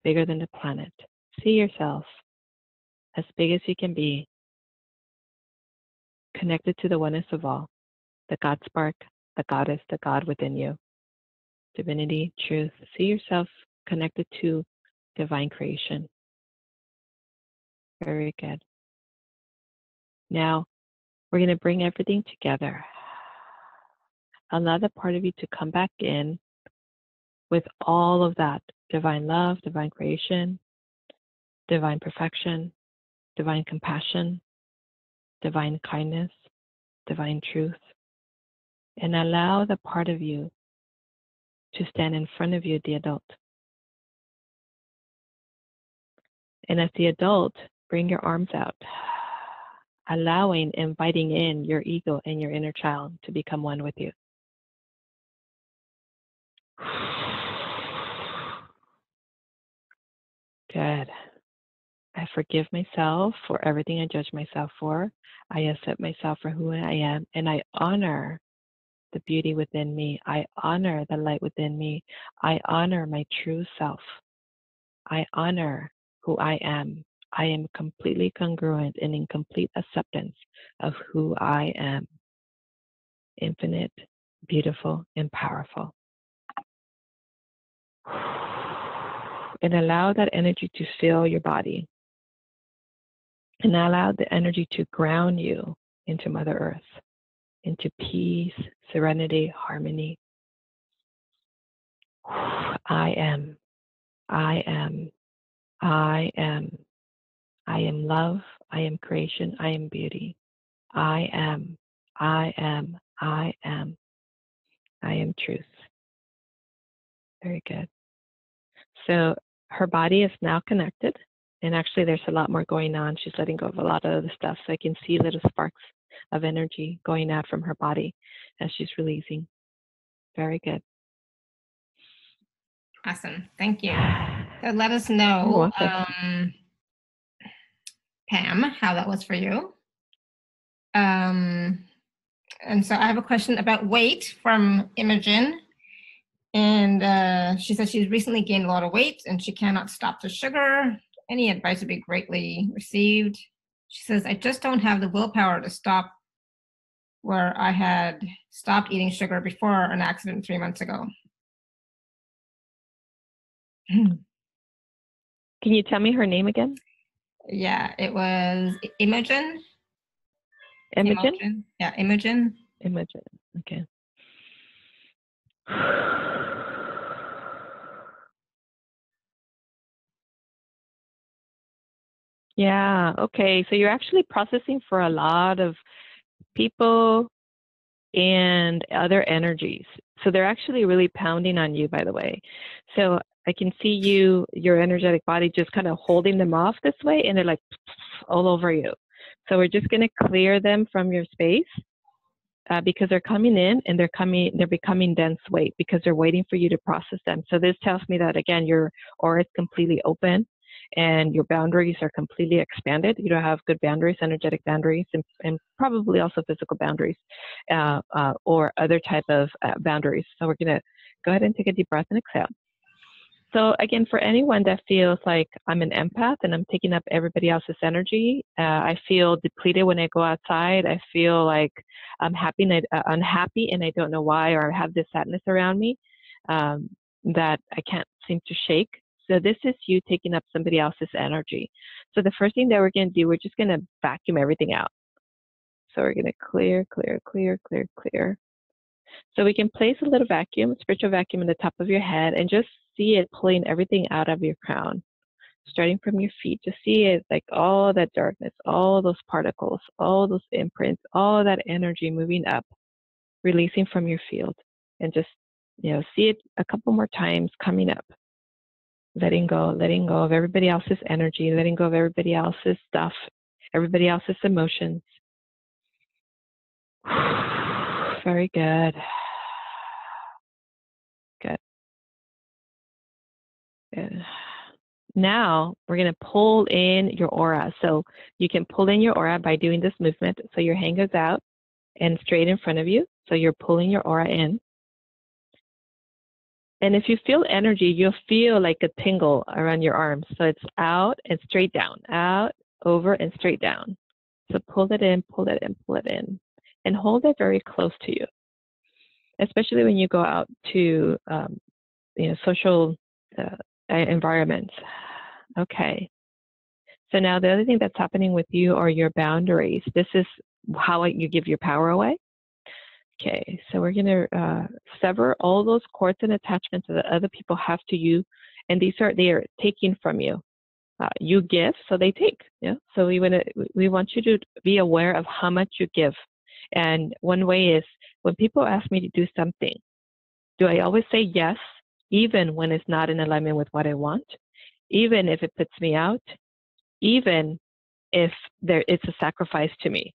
bigger than the planet. See yourself as big as you can be, connected to the oneness of all, the God spark, the goddess, the God within you, divinity, truth. See yourself connected to divine creation. Very good. Now, we're going to bring everything together. Allow the part of you to come back in with all of that divine love, divine creation, divine perfection, divine compassion, divine kindness, divine truth. And allow the part of you to stand in front of you, the adult. And as the adult, bring your arms out, allowing, inviting in your ego and your inner child to become one with you. Good. I forgive myself for everything I judge myself for. I accept myself for who I am, and I honor the beauty within me. I honor the light within me. I honor my true self. I honor who I am. I am completely congruent and in complete acceptance of who I am. Infinite, beautiful, and powerful. And allow that energy to fill your body. And allow the energy to ground you into Mother Earth, into peace, serenity, harmony. I am. I am. I am. I am love. I am creation. I am beauty. I am. I am. I am. I am truth. Very good. So her body is now connected. And actually, there's a lot more going on. She's letting go of a lot of other stuff. So I can see little sparks of energy going out from her body as she's releasing. Very good. Awesome. Thank you. So let us know, Pam, how that was for you. And so I have a question about weight from Imogen. And she says she's recently gained a lot of weight and she cannot stop the sugar. Any advice would be greatly received. She says, I just don't have the willpower to stop where I had stopped eating sugar before an accident 3 months ago. Can you tell me her name again? Yeah, it was Imogen. Imogen? Yeah, Imogen. Imogen, okay. Yeah, okay. So you're actually processing for a lot of people and other energies. So they're actually really pounding on you, by the way. So I can see your energetic body just kind of holding them off this way, and they're like all over you. So we're just going to clear them from your space because they're coming in and they're becoming dense weight because they're waiting for you to process them. So this tells me that, again, your aura is completely open and your boundaries are completely expanded. You don't have good boundaries, energetic boundaries, and probably also physical boundaries or other type of boundaries. So we're going to go ahead and take a deep breath and exhale. So again, for anyone that feels like I'm an empath and I'm taking up everybody else's energy, I feel depleted when I go outside. I feel like I'm unhappy and I don't know why, or I have this sadness around me that I can't seem to shake. So this is you taking up somebody else's energy. So the first thing that we're going to do, we're just going to vacuum everything out. So we're going to clear, clear, clear, clear, clear. So we can place a little vacuum, spiritual vacuum in the top of your head and just see it pulling everything out of your crown, starting from your feet. Just see it like all that darkness, all those particles, all those imprints, all that energy moving up, releasing from your field. And just, see it a couple more times coming up. Letting go of everybody else's energy, letting go of everybody else's stuff, everybody else's emotions. Very good. Good. Good. Now we're going to pull in your aura. So you can pull in your aura by doing this movement. So your hand goes out and straight in front of you. So you're pulling your aura in. And if you feel energy, you'll feel like a tingle around your arms. So it's out and straight down, out, over, and straight down. So pull it in, pull it in, pull it in. And hold it very close to you, especially when you go out to social environments. Okay. So now the other thing that's happening with you are your boundaries. This is how you give your power away. Okay, so we're going to sever all those cords and attachments that other people have to you, and they are taking from you. You give, so they take. Yeah. So we want you to be aware of how much you give. And one way is when people ask me to do something, do I always say yes, even when it's not in alignment with what I want, even if it puts me out, even if it's a sacrifice to me?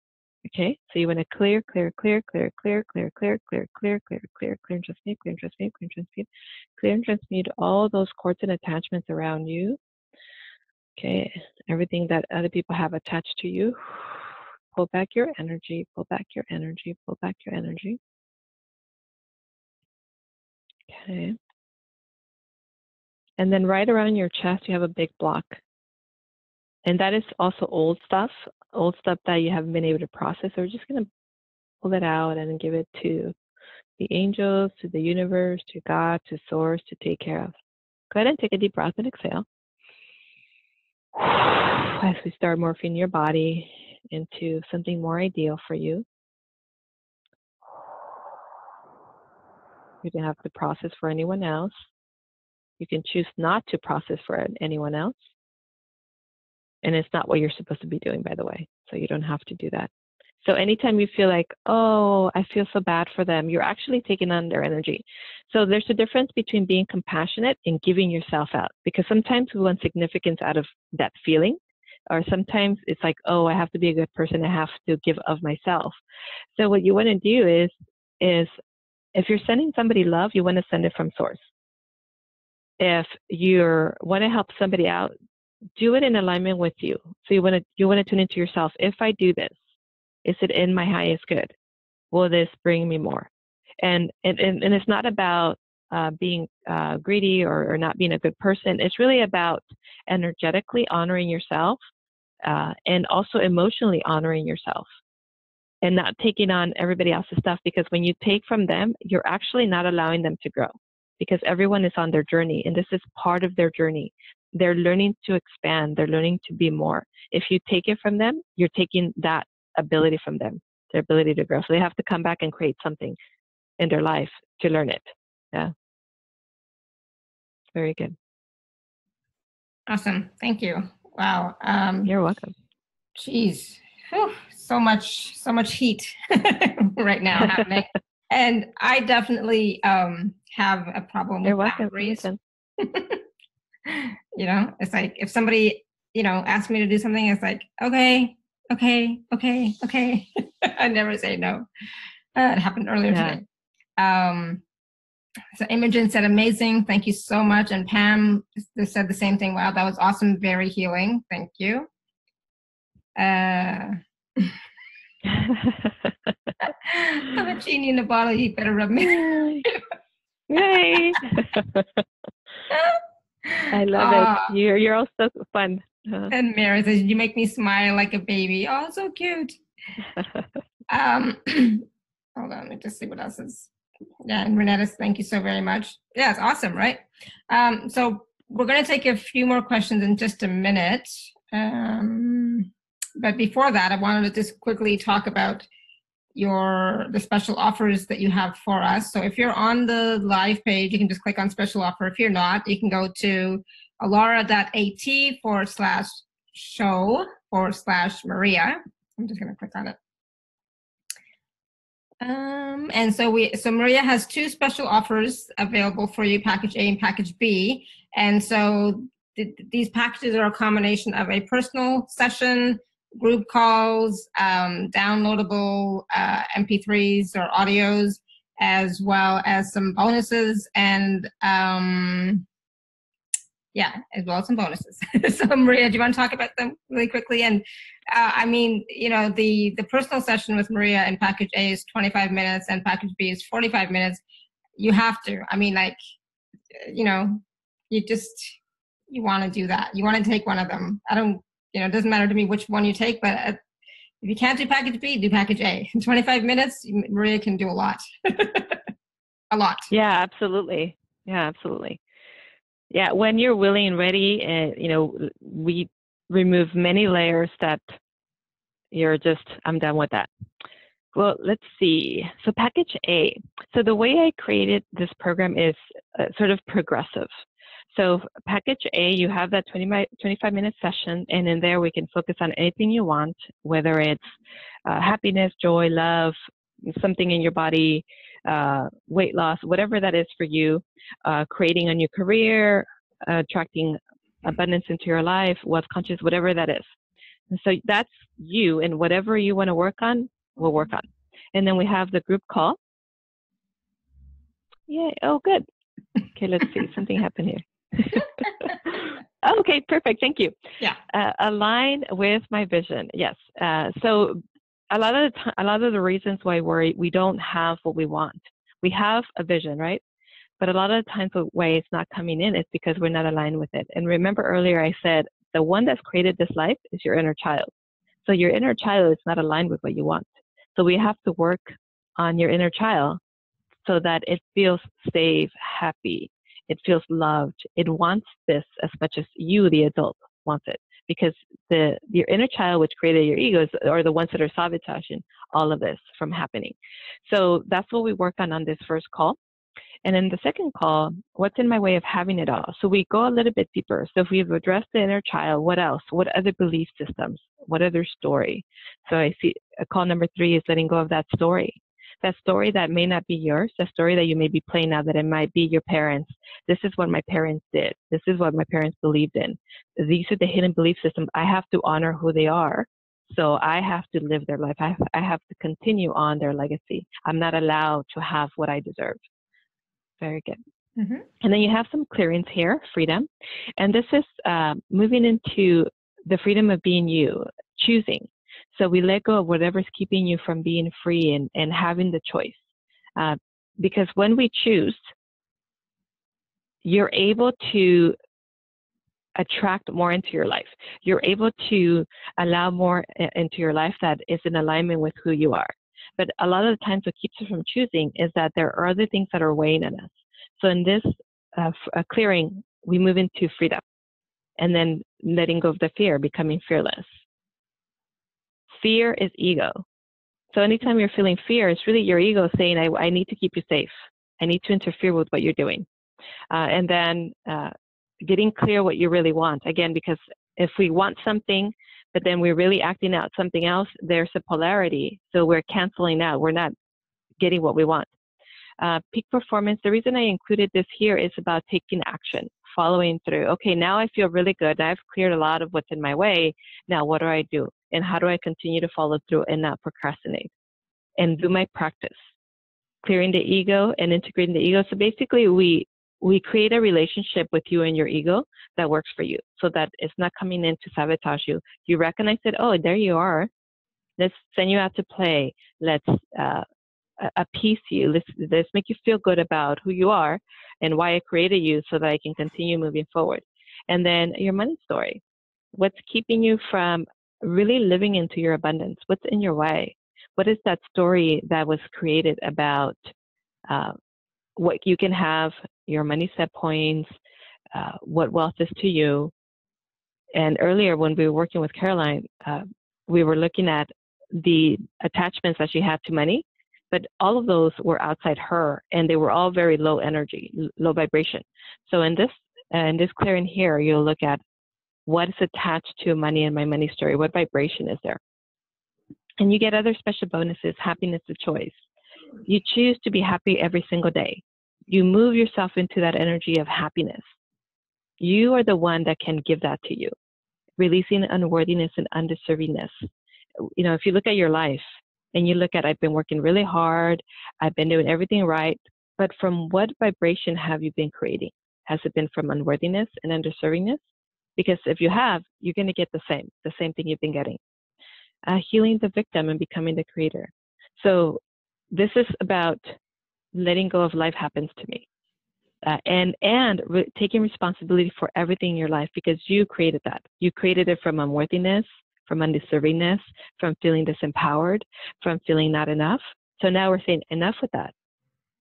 Okay, so you want to clear, clear, clear, clear, clear, clear, clear, clear, clear, clear, clear, clear and transmute, clear and transmute, clear and transmute, clear and transmute all those cords and attachments around you. Okay, everything that other people have attached to you, pull back your energy, pull back your energy, pull back your energy. Okay. And then right around your chest, you have a big block. And that is also old stuff that you haven't been able to process. So we're just going to pull it out and give it to the angels, to the universe, to God, to Source to take care of. Go ahead and take a deep breath and exhale. As we start morphing your body into something more ideal for you. You don't have to process for anyone else. You can choose not to process for anyone else. And it's not what you're supposed to be doing, by the way. So you don't have to do that. So anytime you feel like, oh, I feel so bad for them, you're actually taking on their energy. So there's a difference between being compassionate and giving yourself out. Because sometimes we want significance out of that feeling. Or sometimes it's like, oh, I have to be a good person. I have to give of myself. So what you want to do is if you're sending somebody love, you want to send it from Source. If you want to help somebody out, do it in alignment with you. So you want to tune into yourself. If I do this, is it in my highest good? Will this bring me more? And it's not about being greedy or not being a good person. It's really about energetically honoring yourself and also emotionally honoring yourself and not taking on everybody else's stuff, because when you take from them, you're actually not allowing them to grow, because everyone is on their journey and this is part of their journey. They're learning to expand. They're learning to be more. If you take it from them, you're taking that ability from them, their ability to grow. So they have to come back and create something in their life to learn it. Yeah. Very good. Awesome. Thank you. Wow. You're welcome. Geez. Whew, so much heat right now happening. And I definitely have a problem with boundaries. You know, it's like if somebody, asks me to do something, it's like, okay. I never say no. It happened earlier today. So Imogen said, amazing. Thank you so much. And Pam said the same thing. Wow, that was awesome. Very healing. Thank you. I'm a genie in a bottle. You better rub me. Yay. I love it. You're all so fun. And Mary says, you make me smile like a baby. Oh, so cute. Hold on, let me just see what else is. Yeah, and Renetta, thank you so very much. Yeah, it's awesome, right? So we're going to take a few more questions in just a minute. But before that, I wanted to just quickly talk about the special offers that you have for us. So if you're on the live page, you can just click on special offer. If you're not, you can go to alara.at/show/Maria. I'm just going to click on it. And so Maria has two special offers available for you, package A and package B. And so these packages are a combination of a personal session, group calls, downloadable MP3s or audios, as well as some bonuses and as well as some bonuses. So Maria, do you want to talk about them really quickly? And the personal session with Maria in package A is 25 minutes and package B is 45 minutes. You have to, you want to do that. You want to take one of them. It doesn't matter to me which one you take, but if you can't do package B, do package A. In 25 minutes, Maria can do a lot. A lot. Yeah, absolutely. Yeah, when you're willing and ready, we remove many layers that you're just, I'm done with that. Well, let's see. So package A. So the way I created this program is sort of progressive. So package A, you have that 25-minute session, and in there we can focus on anything you want, whether it's happiness, joy, love, something in your body, weight loss, whatever that is for you, creating a new career, attracting abundance into your life, wealth conscious, whatever that is. And so that's you, and whatever you want to work on, we'll work on. And then we have the group call. Yay. Oh, good. Okay, let's see. Something happened here. Oh, okay, perfect. Thank you. Yeah. Align with my vision. Yes. So a lot of the reasons why we don't have what we want. We have a vision, right? But a lot of the times why it's not coming in is because we're not aligned with it. And remember earlier I said the one that's created this life is your inner child. So your inner child is not aligned with what you want. So we have to work on your inner child so that it feels safe, happy, it feels loved. It wants this as much as you, the adult, wants it. Because your inner child, which created your egos, are the ones that are sabotaging all of this from happening. So that's what we work on this first call. And in the second call, what's in my way of having it all? So we go a little bit deeper. So if we've addressed the inner child, what else? What other belief systems? What other story? So I see call number 3 is letting go of that story. That story that may not be yours, the story that you may be playing out that it might be your parents. This is what my parents did. This is what my parents believed in. These are the hidden belief systems. I have to honor who they are. So I have to live their life. I have to continue on their legacy. I'm not allowed to have what I deserve. Very good. Mm-hmm. And then you have some clearance here, freedom. And this is moving into the freedom of being you, choosing. So we let go of whatever's keeping you from being free and having the choice. Because when we choose, you're able to attract more into your life. You're able to allow more into your life that is in alignment with who you are. But a lot of the times what keeps us from choosing is that there are other things that are weighing on us. So in this clearing, we move into freedom and then letting go of the fear, becoming fearless. Fear is ego. So anytime you're feeling fear, it's really your ego saying, I need to keep you safe. I need to interfere with what you're doing. And then getting clear what you really want. Again, because if we want something, but then we're really acting out something else, there's a polarity. So we're canceling out. We're not getting what we want. Peak performance, the reason I included this here is about taking action, following through. Okay, now I feel really good. I've cleared a lot of what's in my way. Now what do I do? And how do I continue to follow through and not procrastinate? And do my practice. Clearing the ego and integrating the ego. So basically we create a relationship with you and your ego that works for you so that it's not coming in to sabotage you. You recognize it. Oh, there you are. Let's send you out to play. Let's appease you. Let's make you feel good about who you are and why I created you so that I can continue moving forward. And then your money story. What's keeping you from really living into your abundance? What's in your way? What is that story that was created about what you can have, your money set points, what wealth is to you? And earlier when we were working with Caroline, we were looking at the attachments that she had to money, but all of those were outside her and they were all very low energy, low vibration. So in this clearing here, you'll look at what is attached to money and my money story. What vibration is there? And you get other special bonuses, happiness of choice. You choose to be happy every single day. You move yourself into that energy of happiness. You are the one that can give that to you, releasing unworthiness and undeservingness. You know, if you look at your life and you look at, I've been working really hard, I've been doing everything right, but from what vibration have you been creating? Has it been from unworthiness and undeservingness? Because if you have, you're going to get the same thing you've been getting. Healing the victim and becoming the creator. So this is about letting go of life happens to me. And taking responsibility for everything in your life because you created that. You created it from unworthiness, from undeservingness, from feeling disempowered, from feeling not enough. So now we're saying enough with that.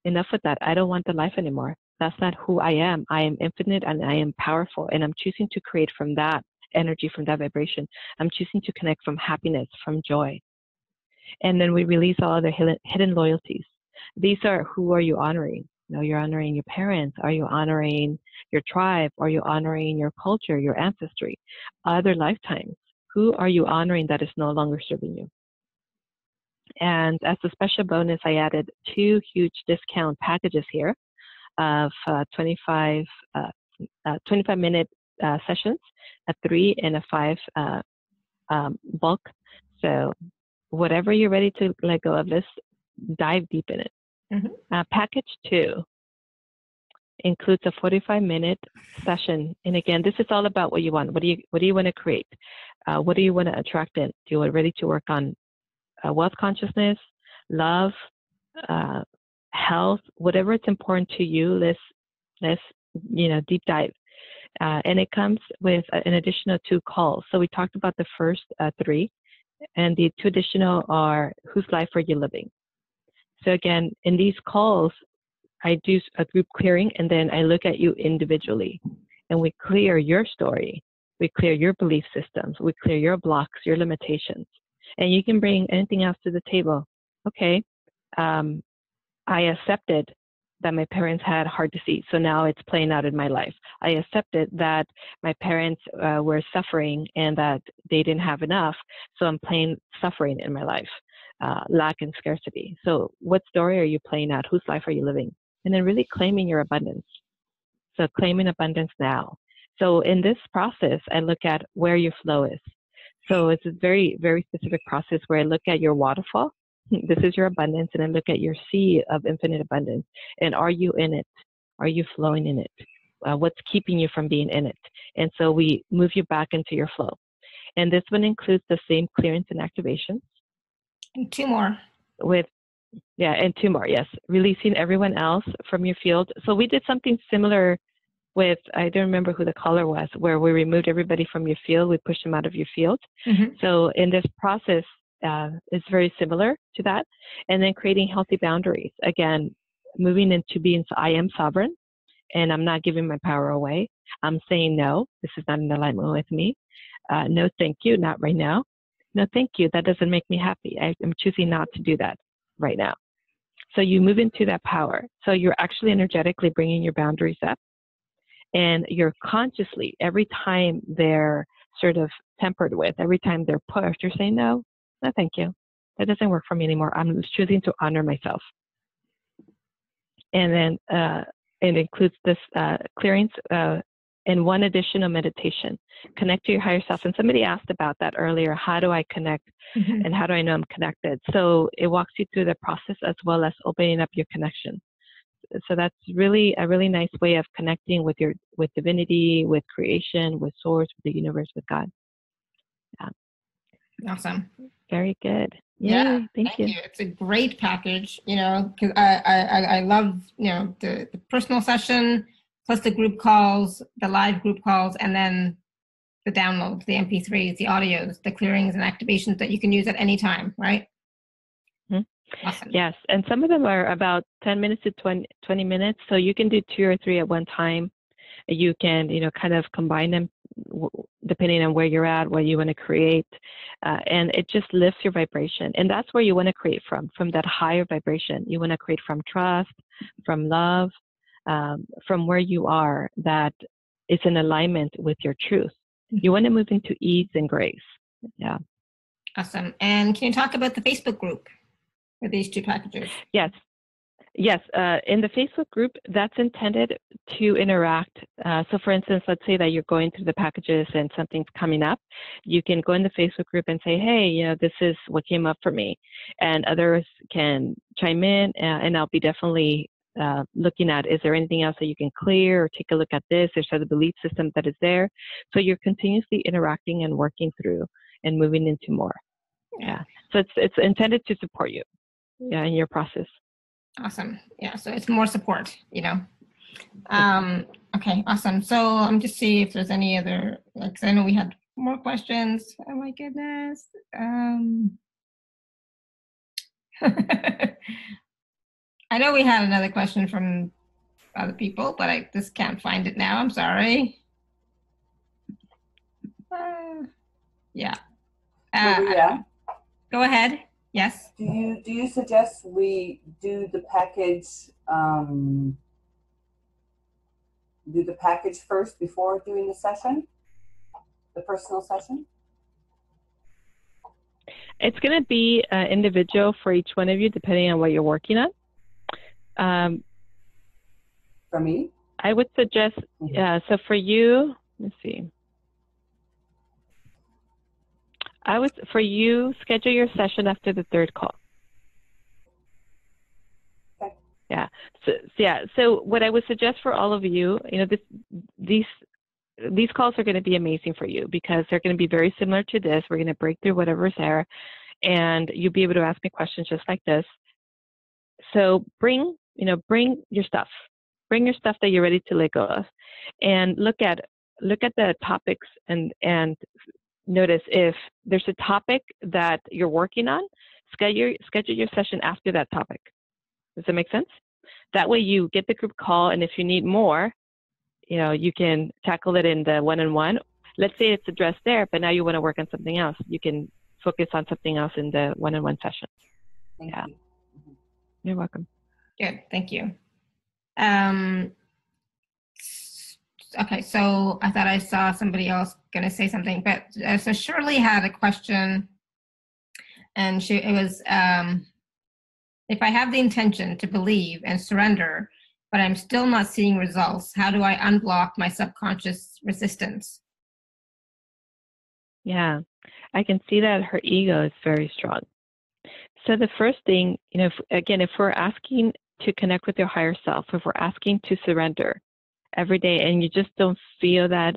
Enough with that. I don't want the life anymore. That's not who I am. I am infinite and I am powerful. And I'm choosing to create from that energy, from that vibration. I'm choosing to connect from happiness, from joy. And then we release all other hidden loyalties. These are, who are you honoring? You know, you're honoring your parents. Are you honoring your tribe? Are you honoring your culture, your ancestry, other lifetimes? Who are you honoring that is no longer serving you? And as a special bonus, I added 2 huge discount packages here of 25-minute sessions, a 3 and a 5 bulk. So whatever you're ready to let go of this, dive deep in it. Mm-hmm. Package 2 includes a 45-minute session. And again, this is all about what you want. What do you want to create? What do you want to attract in? Do you want ready to work on wealth consciousness, love, health, whatever it's important to you? Let's deep dive. And it comes with an additional 2 calls. So we talked about the first 3, and the 2 additional are whose life are you living? So again, in these calls, I do a group clearing, and then I look at you individually, and we clear your story. We clear your belief systems. We clear your blocks, your limitations. And you can bring anything else to the table. Okay, I accepted that my parents had heart disease, so now it's playing out in my life. I accepted that my parents were suffering and that they didn't have enough, so I'm playing suffering in my life, lack and scarcity. So what story are you playing out? Whose life are you living? And then really claiming your abundance. So claiming abundance now. So in this process, I look at where your flow is. So it's a very, very specific process where I look at your waterfall. This is your abundance, and I look at your sea of infinite abundance. And are you in it? Are you flowing in it? What's keeping you from being in it? And so we move you back into your flow. And this one includes the same clearance and activations. And 2 more. And 2 more, yes. Releasing everyone else from your field. So we did something similar with, I don't remember who the caller was, where we removed everybody from your field. We pushed them out of your field. Mm-hmm. So in this process, it's very similar to that. And then creating healthy boundaries. Again, moving into being, I am sovereign, and I'm not giving my power away. I'm saying no, this is not in alignment with me. No, thank you, not right now. No, thank you, that doesn't make me happy. I'm choosing not to do that right now. So you move into that power. So you're actually energetically bringing your boundaries up, and you're consciously, every time they're sort of tempered with, every time they're pushed, you're saying, no, thank you. That doesn't work for me anymore. I'm choosing to honor myself. And then it includes this clearance and 1 additional meditation. Connect to your higher self. And somebody asked about that earlier. How do I connect? Mm-hmm. And how do I know I'm connected? So it walks you through the process as well as opening up your connection. So that's really a really nice way of connecting with divinity, with creation, with source, with the universe, with God. Yeah. Awesome. Very good. Yay, yeah, thank you. It's a great package, because I love, the personal session plus the group calls, the live group calls, and then the downloads, the MP3s, the audios, the clearings and activations that you can use at any time, right? Mm-hmm. Awesome. Yes, and some of them are about 10 minutes to 20 minutes, so you can do 2 or 3 at one time. You can, kind of combine them depending on where you're at, what you want to create, and it just lifts your vibration. And that's where you want to create from that higher vibration. You want to create from trust, from love, from where you are, that is in alignment with your truth. You want to move into ease and grace. Yeah. Awesome. And can you talk about the Facebook group for these 2 packages? Yes. In the Facebook group, that's intended to interact. So for instance, let's say that you're going through the packages and something's coming up. You can go in the Facebook group and say, hey, this is what came up for me. And others can chime in, and I'll be definitely looking at, is there anything else that you can clear, or take a look at this? There's a belief system that is there. So you're continuously interacting and working through and moving into more. Yeah. So it's intended to support you in your process. Awesome. Yeah. So it's more support, Okay. Awesome. So I'm just seeing if there's any other, because I know we had more questions. Oh my goodness. I know we had another question from other people, but I just can't find it now. I'm sorry. Yeah. Maria, go ahead. Yes. Do you suggest we do the package first before doing the session, the personal session? It's going to be individual for each one of you, depending on what you're working on. For me? I would suggest, so for you, let's see. For you, schedule your session after the 3rd call. Okay. Yeah. Yeah. So what I would suggest for all of you, these calls are going to be amazing for you because they're going to be very similar to this. We're going to break through whatever's there, and you'll be able to ask me questions just like this. So bring your stuff. Bring your stuff that you're ready to let go of, and look at the topics and notice if there's a topic that you're working on. Schedule your session after that topic. Does that make sense? That way you get the group call, and if you need more, you can tackle it in the one-on-one. Let's say it's addressed there, but now you want to work on something else. You can focus on something else in the one-on-one session. Thank you. You're welcome. Good, thank you. Okay, so I thought I saw somebody else going to say something, but so Shirley had a question, and it was, if I have the intention to believe and surrender, but I'm still not seeing results, how do I unblock my subconscious resistance? Yeah, I can see that her ego is very strong. So the first thing, if we're asking to connect with your higher self, if we're asking to surrender every day and you just don't feel that,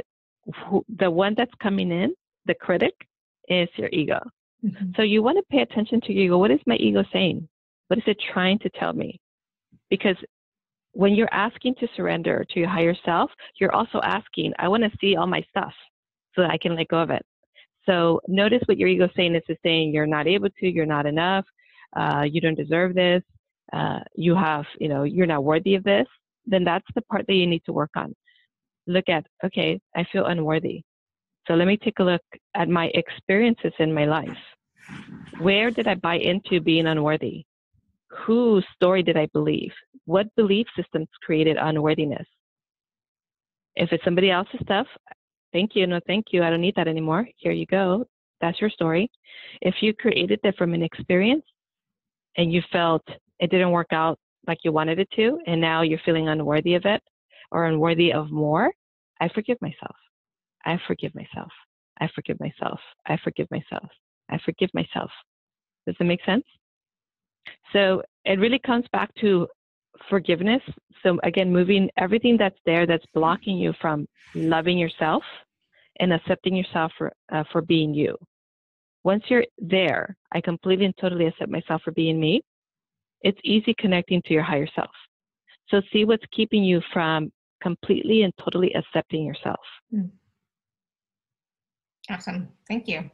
the one that's coming in, the critic, is your ego. Mm-hmm. So you want to pay attention to your ego. What is my ego saying? What is it trying to tell me? Because when you're asking to surrender to your higher self, you're also asking, I want to see all my stuff so that I can let go of it. So notice what your ego is saying. It's saying you're not able to, you're not enough, you don't deserve this, you're not worthy of this. Then that's the part that you need to work on. Look at, okay, I feel unworthy. So let me take a look at my experiences in my life. Where did I buy into being unworthy? Whose story did I believe? What belief systems created unworthiness? If it's somebody else's stuff, thank you, no thank you, I don't need that anymore. Here you go. That's your story. If you created that from an experience and you felt it didn't work out like you wanted it to, and now you're feeling unworthy of it or unworthy of more, I forgive myself. I forgive myself. I forgive myself. I forgive myself. I forgive myself. Does it make sense? So it really comes back to forgiveness. So again, moving everything that's there that's blocking you from loving yourself and accepting yourself for being you. Once you're there, I completely and totally accept myself for being me. It's easy connecting to your higher self. So see what's keeping you from completely and totally accepting yourself. Awesome. Thank you.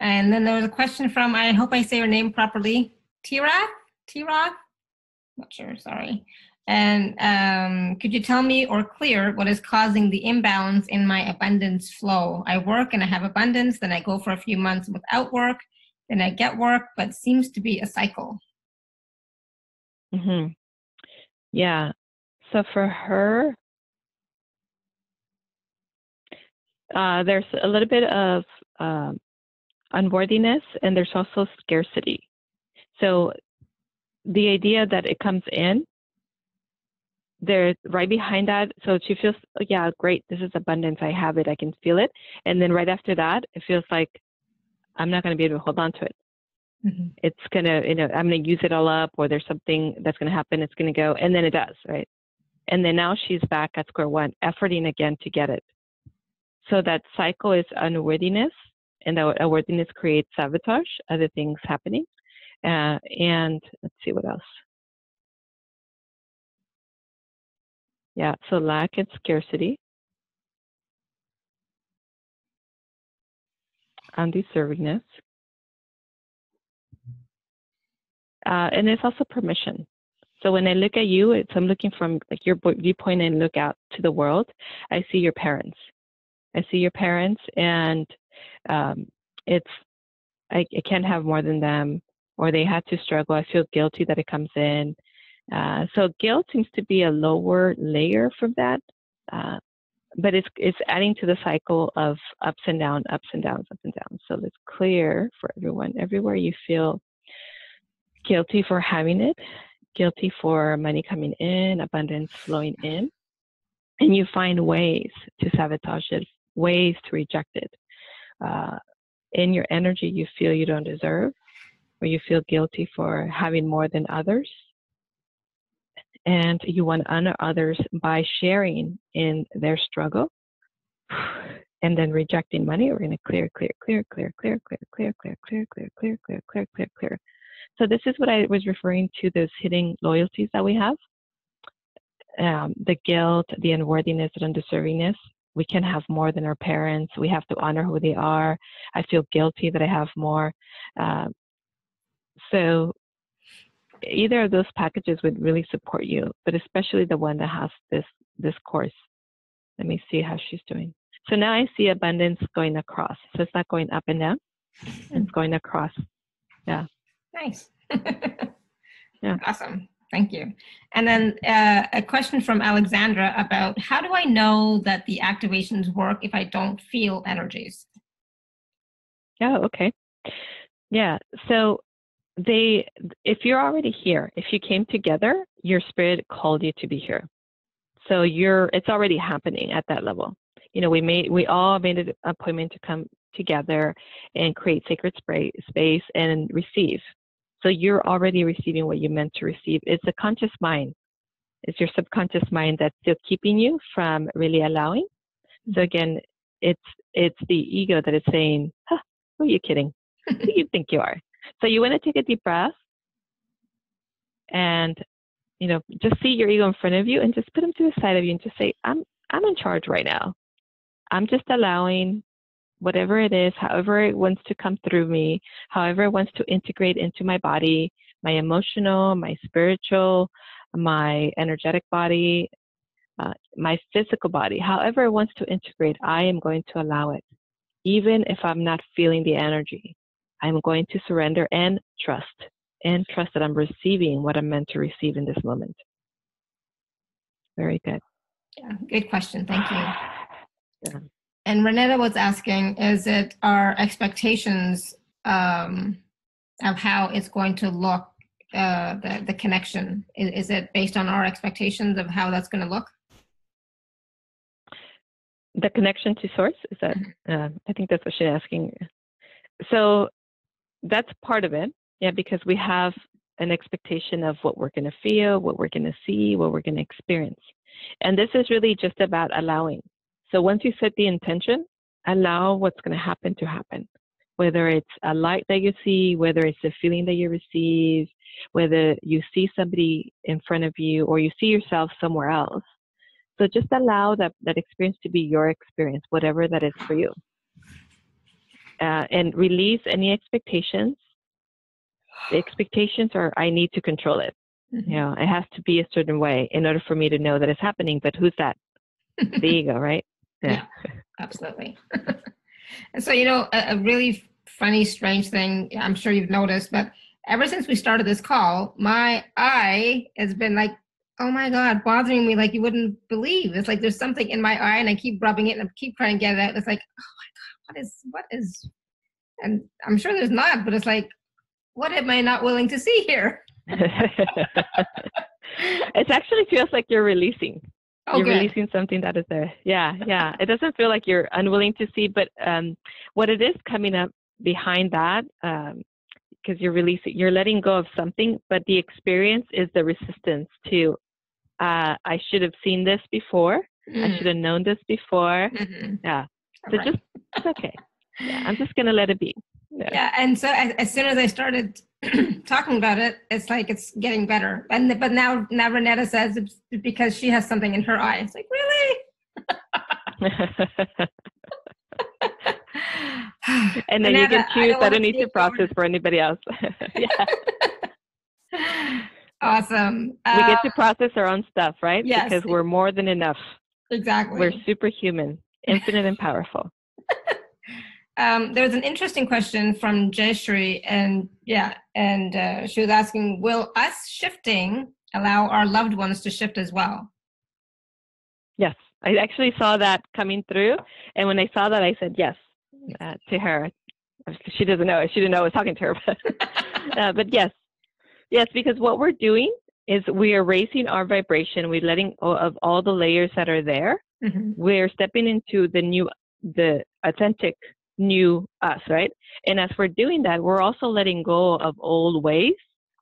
And then there was a question from, I hope I say your name properly, T-Rock? Not sure, sorry. And could you tell me or clear what is causing the imbalance in my abundance flow? I work and I have abundance, then I go for a few months without work, then I get work, but seems to be a cycle. Mm-hmm. Yeah. So for her, there's a little bit of unworthiness, and there's also scarcity. So the idea that it comes in, there's right behind that. So she feels, yeah, great, this is abundance, I have it, I can feel it. And then right after that, it feels like I'm not going to be able to hold on to it. Mm-hmm. It's going to, I'm going to use it all up, or there's something that's going to happen, it's going to go. And then it does, right? And then now she's back at square one, efforting again to get it. So that cycle is unworthiness, and that unworthiness creates sabotage, other things happening. And let's see what else. Yeah, so lack and scarcity, undeservingness, and it's also permission. So when I look at you, I'm looking from like your viewpoint and look out to the world. I see your parents. I see your parents, and I can't have more than them, or they had to struggle. I feel guilty that it comes in. So guilt seems to be a lower layer from that, but it's adding to the cycle of ups and downs, ups and downs, ups and downs. So it's clear for everyone. Everywhere you feel guilty for having it, guilty for money coming in, abundance flowing in, and you find ways to sabotage it, ways to reject it. In your energy, you feel you don't deserve, or you feel guilty for having more than others. and you want to honor others by sharing in their struggle, and then rejecting money. We're going to clear, clear, clear, clear, clear, clear, clear, clear, clear, clear, clear, clear, clear, clear, clear. So this is what I was referring to, those hidden loyalties that we have. The guilt, the unworthiness, and undeservingness. We can have more than our parents. We have to honor who they are. I feel guilty that I have more. So either of those packages would really support you, but especially the one that has this course. Let me see how she's doing. So now I see abundance going across. So it's not going up and down. It's going across. Yeah. Nice. Yeah. Awesome. Thank you. And then a question from Alexandra about how do I know that the activations work if I don't feel energies? Oh, okay. Yeah. So if you're already here, if you came together, your spirit called you to be here. So it's already happening at that level. You know, we all made an appointment to come together and create sacred space and receive. So you're already receiving what you meant to receive. It's a conscious mind. It's your subconscious mind that's still keeping you from really allowing. So again, it's the ego that is saying, huh, who are you kidding? Who do you think you are? So you want to take a deep breath and, you know, just see your ego in front of you and just put them to the side of you and just say, I'm in charge right now. I'm just allowing whatever it is, however it wants to come through me, however it wants to integrate into my body, my emotional, my spiritual, my energetic body, my physical body, however it wants to integrate, I am going to allow it. Even if I'm not feeling the energy, I'm going to surrender and trust that I'm receiving what I'm meant to receive in this moment. Very good. Yeah, good question. Thank you. Yeah. And Renetta was asking, is it our expectations of how it's going to look, the connection? Is it based on our expectations of how that's going to look? The connection to source? Is that, I think that's what she's asking. So that's part of it. Yeah, because we have an expectation of what we're going to feel, what we're going to see, what we're going to experience. And this is really just about allowing. So once you set the intention, allow what's going to happen, whether it's a light that you see, whether it's a feeling that you receive, whether you see somebody in front of you or you see yourself somewhere else. So just allow that experience to be your experience, whatever that is for you. And release any expectations. The expectations are, I need to control it. Mm-hmm. You know, it has to be a certain way in order for me to know that it's happening. But who's that? The ego, right? Yeah, absolutely. And so, you know, a really funny, strange thing, I'm sure you've noticed, but ever since we started this call, my eye has been like, oh my God, bothering me like you wouldn't believe. It's like there's something in my eye and I keep rubbing it and I keep trying to get it out. It's like, oh my God, what is, and I'm sure there's not, but it's like, what am I not willing to see here? It actually feels like you're releasing. You're releasing something that is there. Yeah. It doesn't feel like you're unwilling to see, but what it is coming up behind that, because you're letting go of something, but the experience is the resistance to, I should have seen this before. I should have known this before. Mm-hmm. Yeah. So just, it's okay. Yeah, I'm just going to let it be. Yeah. And so as soon as I started talking about it, it's like it's getting better. But now Renetta says it's because she has something in her eye. It's like, really? And then Renetta, you can choose. I don't need to process for anybody else. Yeah. Awesome. We get to process our own stuff, right? Yes. Because we're more than enough. Exactly. We're superhuman, infinite and powerful. There's an interesting question from Jayashree, and she was asking, will us shifting allow our loved ones to shift as well? Yes, I actually saw that coming through, and when I saw that, I said yes to her. She doesn't know. She didn't know I was talking to her, but yes, because what we're doing is we are raising our vibration. We're letting go of all the layers that are there. Mm-hmm. We're stepping into the authentic new us, right? And as we're doing that, we're also letting go of old ways.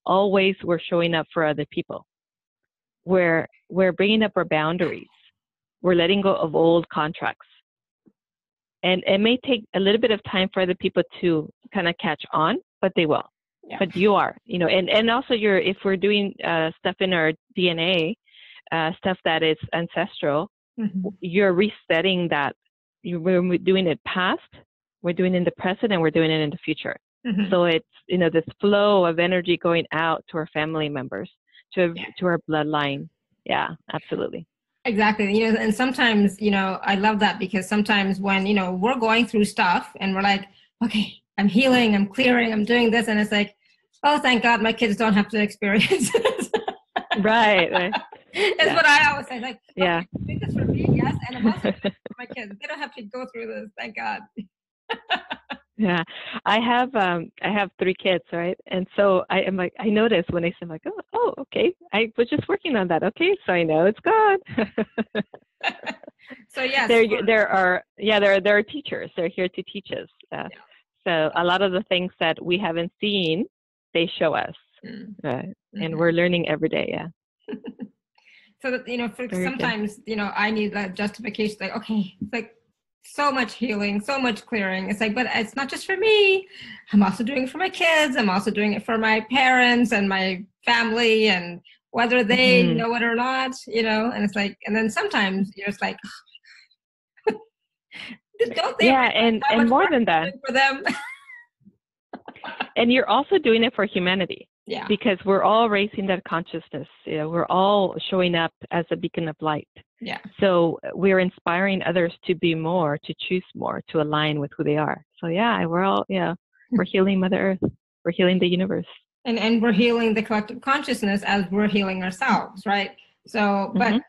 All ways we're showing up for other people. we're bringing up our boundaries. We're letting go of old contracts. And it may take a little bit of time for other people to kind of catch on, but they will. Yeah. But you are, and also if we're doing stuff in our DNA, stuff that is ancestral, you're resetting that. We're doing it past, we're doing it in the present, and we're doing it in the future. So it's, this flow of energy going out to our family members, to our bloodline. Yeah, absolutely. Exactly. And sometimes, I love that, because sometimes when, we're going through stuff and we're like, okay, I'm healing, I'm clearing, I'm doing this. And it's like, oh, thank God my kids don't have to experience this. Right. That's what I always say. Like, okay, I'm doing this for me, yes. And I'm also doing this for my kids. They don't have to go through this. Thank God. Yeah, I have 3 kids, right? And so I notice when they say, like, oh, okay, I was just working on that. Okay, so I know it's good. So yes, there are teachers. They're here to teach us. So a lot of the things that we haven't seen, they show us, and we're learning every day. Yeah. So that for sometimes I need that justification. Like, okay, it's like, so much healing, so much clearing. It's like, but it's not just for me. I'm also doing it for my kids. I'm also doing it for my parents and my family, and whether they know it or not, and it's like, and then sometimes you're just like, don't they? Yeah, and more than that, for them. And you're also doing it for humanity. Yeah. Because we're all raising that consciousness. We're all showing up as a beacon of light. Yeah. So we're inspiring others to be more, to choose more, to align with who they are. So we're healing Mother Earth. We're healing the universe. And we're healing the collective consciousness as we're healing ourselves, right? So, but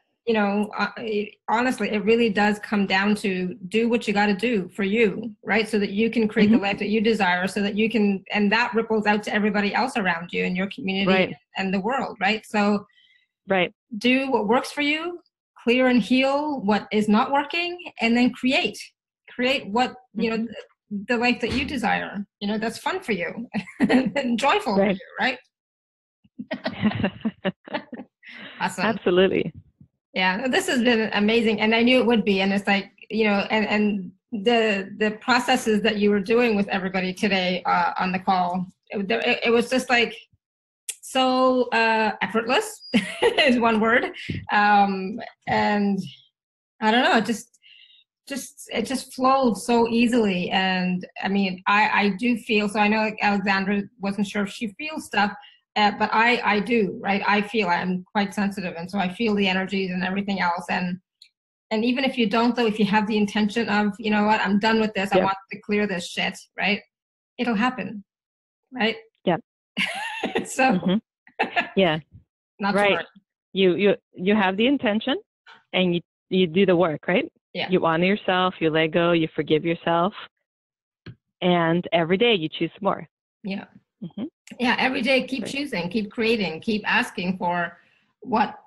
honestly, it really does come down to do what you got to do for you, right? So that you can create the life that you desire, so that you can, and that ripples out to everybody else around you in your community and the world, right? So, do what works for you, clear and heal what is not working, and then create what, the life that you desire, that's fun for you and joyful for you, right? Awesome. Absolutely. Yeah, this has been amazing, and I knew it would be. And it's like, and the processes that you were doing with everybody today on the call, it was just like so effortless is one word, and I don't know, it just flowed so easily. And I mean, I do feel, so I know like Alexandra wasn't sure if she feels stuff. But I do, right? I feel, I'm quite sensitive. And so I feel the energies and everything else. And even if you don't, though, if you have the intention of, you know what, I'm done with this. I want to clear this shit, right? It'll happen, right? Yeah. So, yeah. Not right. You have the intention, and you do the work, right? Yeah. You honor yourself, you let go, you forgive yourself. And every day you choose more. Yeah. Yeah, every day keep choosing, keep creating, keep asking for what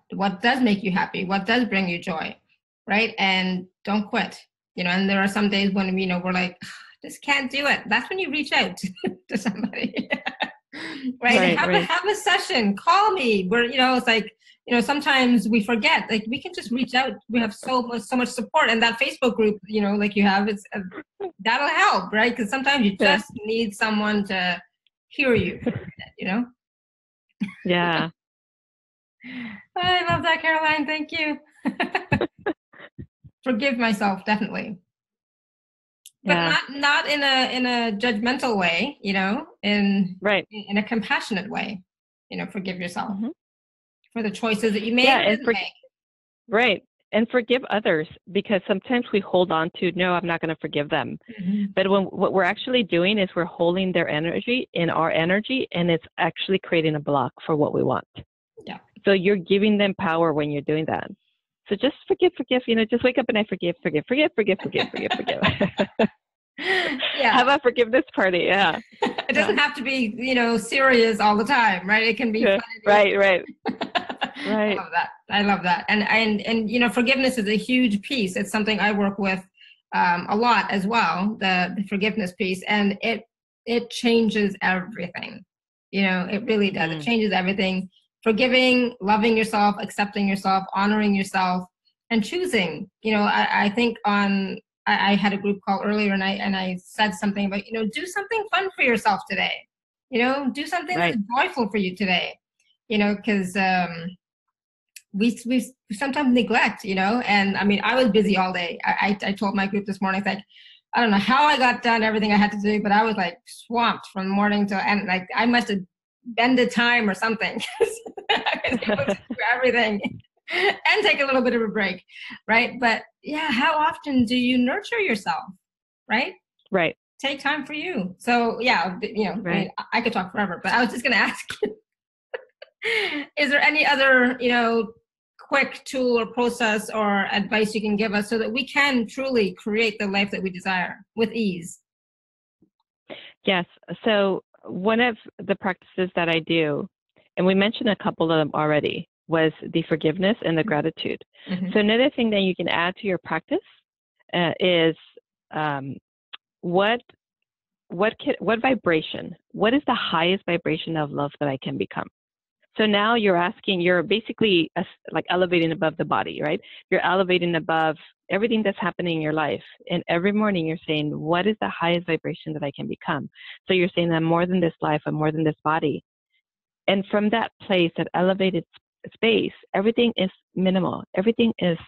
does make you happy, what does bring you joy, right? And don't quit, and there are some days when we're like, just can't do it. That's when you reach out to somebody. right? Have a session, call me. Where it's like, sometimes we forget, like we can just reach out. We have so much support, and that Facebook group, like you have, it's that'll help, right? Because sometimes you just need someone to hear you, Yeah. I love that, Caroline. Thank you. Forgive myself, definitely, but not in a judgmental way, in a compassionate way. Forgive yourself for the choices that you made or didn't make. Right. And forgive others, because sometimes we hold on to, no, I'm not going to forgive them. But what we're actually doing is we're holding their energy in our energy, and it's actually creating a block for what we want. Yeah. So you're giving them power when you're doing that. So just forgive, just wake up and I forgive. Yeah. Have a forgiveness party. Yeah. It doesn't have to be, serious all the time, right? It can be funny. Right. Right. I love that. And forgiveness is a huge piece. It's something I work with a lot as well, the forgiveness piece, and it changes everything. It really does. It changes everything. forgiving, loving yourself, accepting yourself, honoring yourself, and choosing. I think I had a group call earlier, and I said something about, do something fun for yourself today. Do something that's joyful for you today. Because we sometimes neglect, and I mean, I was busy all day. I told my group this morning, like, I don't know how I got done everything I had to do, but I was like swamped from morning till end. Like I must have bended time or something. I was able to do everything and take a little bit of a break, right? But yeah, how often do you nurture yourself, right? Right. Take time for you. So yeah, right. I mean, I could talk forever, but I was just going to ask you, is there any other, quick tool or process or advice you can give us so that we can truly create the life that we desire with ease? Yes. So one of the practices that I do, and we mentioned a couple of them already, was the forgiveness and the gratitude. Mm-hmm. So another thing that you can add to your practice is what vibration, what is the highest vibration of love that I can become? So now you're basically like elevating above the body, right? You're elevating above everything that's happening in your life. And every morning you're saying, what is the highest vibration that I can become? So you're saying, I'm more than this life, I'm more than this body. And from that place, that elevated space, everything is minimal. Everything is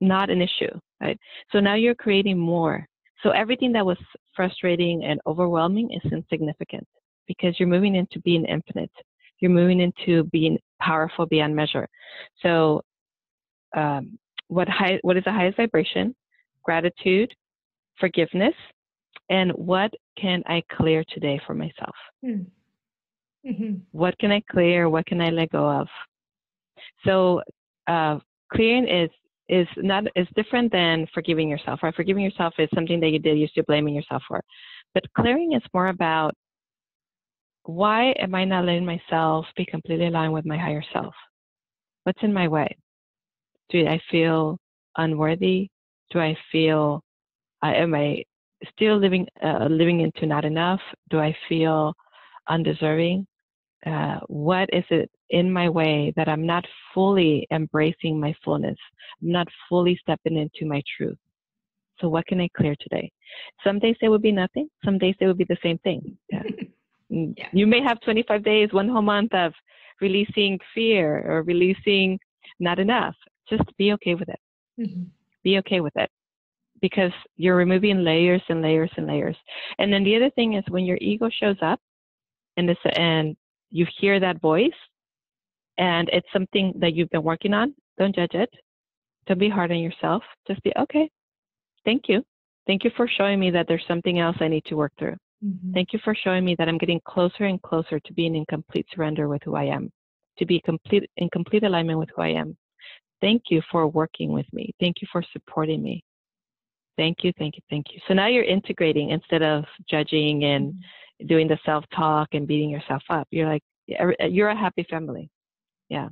not an issue, right? So now you're creating more. So everything that was frustrating and overwhelming is insignificant because you're moving into being infinite. You're moving into being powerful beyond measure. So what is the highest vibration? Gratitude, forgiveness, and what can I clear today for myself? Mm-hmm. What can I clear? What can I let go of? So clearing is different than forgiving yourself. Right? Forgiving yourself is something that you did, you're still blaming yourself for. But clearing is more about, why am I not letting myself be completely aligned with my higher self? What's in my way? Do I feel unworthy? Do I feel, am I still living into not enough? Do I feel undeserving? What is it in my way that I'm not fully embracing my fullness? I'm not fully stepping into my truth. So what can I clear today? Some days there would be nothing. Some days there would be the same thing. Yeah. Yeah. You may have 25 days, one whole month of releasing fear or releasing not enough. Just be okay with it. Mm-hmm. Be okay with it, because you're removing layers and layers and layers. And then the other thing is, when your ego shows up and you hear that voice and it's something that you've been working on, don't judge it. Don't be hard on yourself. Just be okay. Thank you. Thank you for showing me that there's something else I need to work through. Mm-hmm. Thank you for showing me that I'm getting closer and closer to being in complete surrender with who I am, to be in complete alignment with who I am. Thank you for working with me. Thank you for supporting me. Thank you, thank you, thank you. So now you're integrating instead of judging and doing the self-talk and beating yourself up. You're like, you're a happy family. Yeah.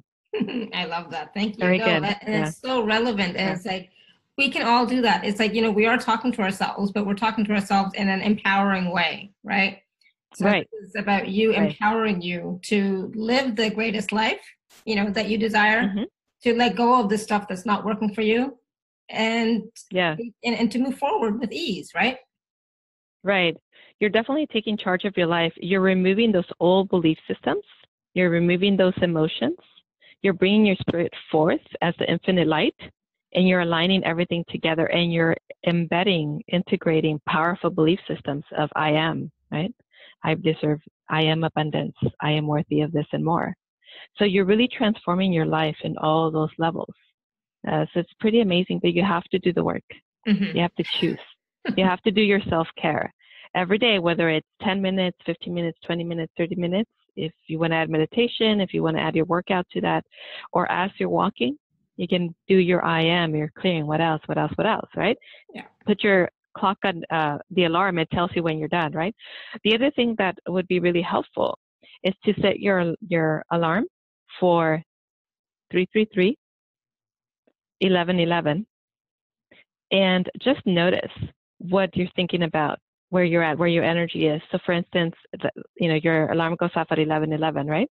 I love that. Thank you. Very good. And it's so relevant. And it's like, we can all do that. It's like, we are talking to ourselves, but we're talking to ourselves in an empowering way, right? So it's about you empowering you to live the greatest life, that you desire, to let go of the stuff that's not working for you, and to move forward with ease, right? Right. You're definitely taking charge of your life. You're removing those old belief systems. You're removing those emotions. You're bringing your spirit forth as the infinite light, and you're aligning everything together, and you're integrating powerful belief systems of I am, right? I deserve, I am abundance, I am worthy of this and more. So you're really transforming your life in all those levels. So it's pretty amazing, but you have to do the work. Mm-hmm. You have to choose. You have to do your self-care every day, whether it's 10 minutes, 15 minutes, 20 minutes, 30 minutes. If you want to add meditation, if you want to add your workout to that, or as you're walking, you can do your I am, you're clearing what else, right? Yeah. Put your clock on the alarm. It tells you when you're done, right? The other thing that would be really helpful is to set your alarm for 333, 1111, and just notice what you're thinking about, where you're at, where your energy is. So for instance, your alarm goes off at 11:11, right?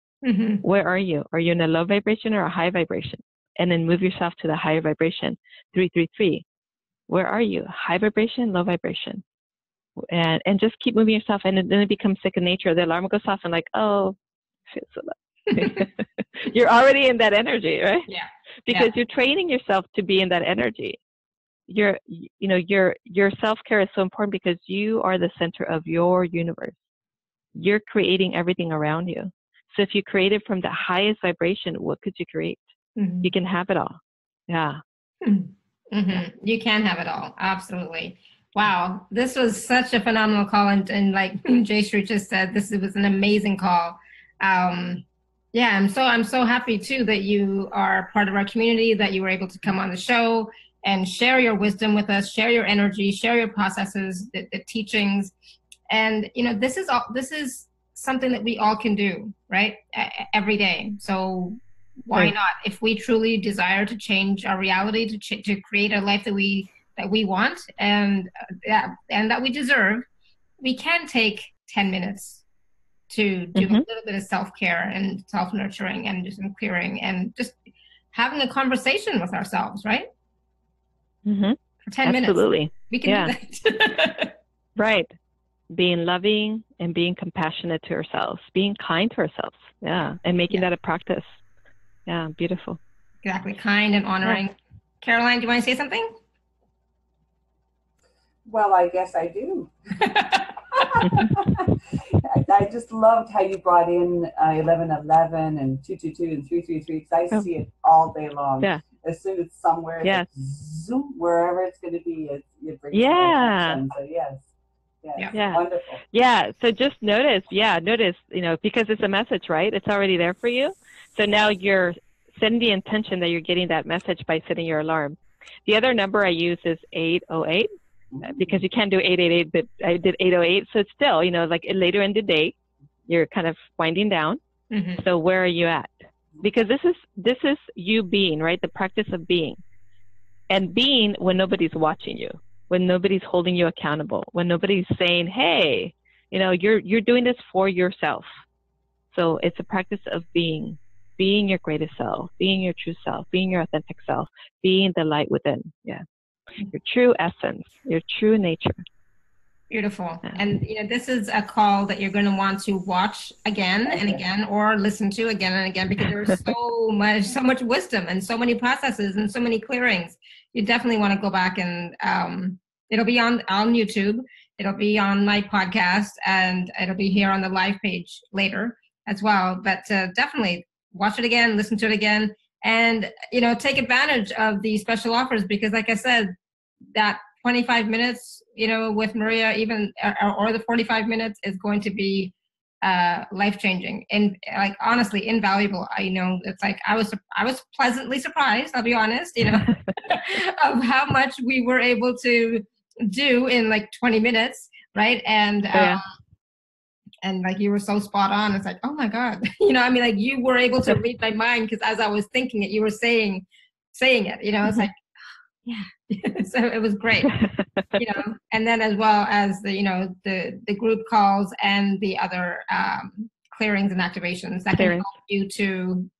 Where are you? Are you in a low vibration or a high vibration? And then move yourself to the higher vibration. 333. Where are you? High vibration, low vibration. And just keep moving yourself, and then it becomes second nature. The alarm goes off and like, oh, I feel so low. You're already in that energy, right? Yeah. Because you're training yourself to be in that energy. Your self-care is so important because you are the center of your universe. You're creating everything around you. So if you create it from the highest vibration, what could you create? You can have it all. Yeah. You can have it all. Absolutely. Wow. This was such a phenomenal call. And like Jayshree just said, this was an amazing call. Yeah, I'm so happy too that you are part of our community, that you were able to come on the show and share your wisdom with us, share your energy, share your processes, the teachings. And this is something that we all can do, right? Every day. So why not? If we truly desire to change our reality, to create a life that we want and that we deserve, we can take 10 minutes to do a little bit of self-care and self-nurturing and just some clearing and just having a conversation with ourselves, right? For 10 Absolutely. minutes. We can do that. Right. Being loving and being compassionate to ourselves, being kind to ourselves. Yeah. And making that a practice. Yeah. Beautiful. Exactly. Kind and honoring. Yeah. Caroline, do you want to say something? Well, I guess I do. I just loved how you brought in 1111 and 222 and 333 because I see it all day long. Yeah. As soon as somewhere, it's like zoom, wherever it's going to be, it brings attention. So yes, wonderful. Yeah. So just notice, because it's a message, right? It's already there for you. So now you're setting the intention that you're getting that message by setting your alarm. The other number I use is 808. Because you can't do 888, but I did 808. So it's still, like later in the day, you're kind of winding down. So where are you at? Because this is you being, right? The practice of being. And being when nobody's watching you, when nobody's holding you accountable, when nobody's saying, hey, you're doing this for yourself. So it's a practice of being your greatest self, being your true self, being your authentic self, being the light within. Yeah. Your true essence, your true nature. Beautiful. And this is a call that you're going to want to watch again and again, or listen to again and again, because there's so much wisdom and so many processes and so many clearings. You definitely want to go back and it'll be on YouTube. It'll be on my podcast, and it'll be here on the live page later as well. But definitely watch it again, listen to it again, and take advantage of the special offers, because like I said, that 25 minutes, with Maria, even or the 45 minutes is going to be life-changing and like honestly invaluable. It's like I was pleasantly surprised, I'll be honest, of how much we were able to do in like 20 minutes, right? And and like you were so spot on. It's like, oh my God, like you were able to read my mind, because as I was thinking it, you were saying it. It's like, yeah. So it was great. And then as well as the group calls and the other clearings and activations that can help you to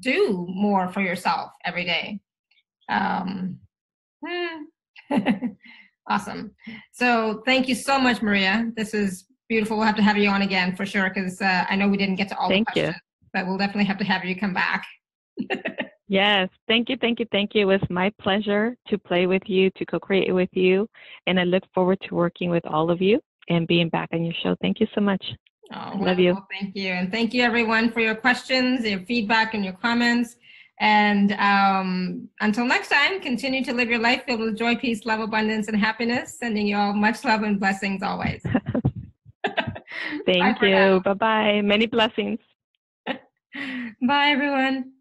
do more for yourself every day. Awesome. So thank you so much, Maria. This is beautiful. We'll have to have you on again for sure, because I know we didn't get to all the questions, but we'll definitely have to have you come back. Yes. Thank you. It was my pleasure to play with you, to co-create with you. And I look forward to working with all of you and being back on your show. Thank you so much. Oh, love you. Thank you. And thank you everyone for your questions, your feedback, and your comments. And until next time, continue to live your life filled with joy, peace, love, abundance, and happiness. Sending you all much love and blessings always. Thank you. Bye-bye. Many blessings. Bye, everyone.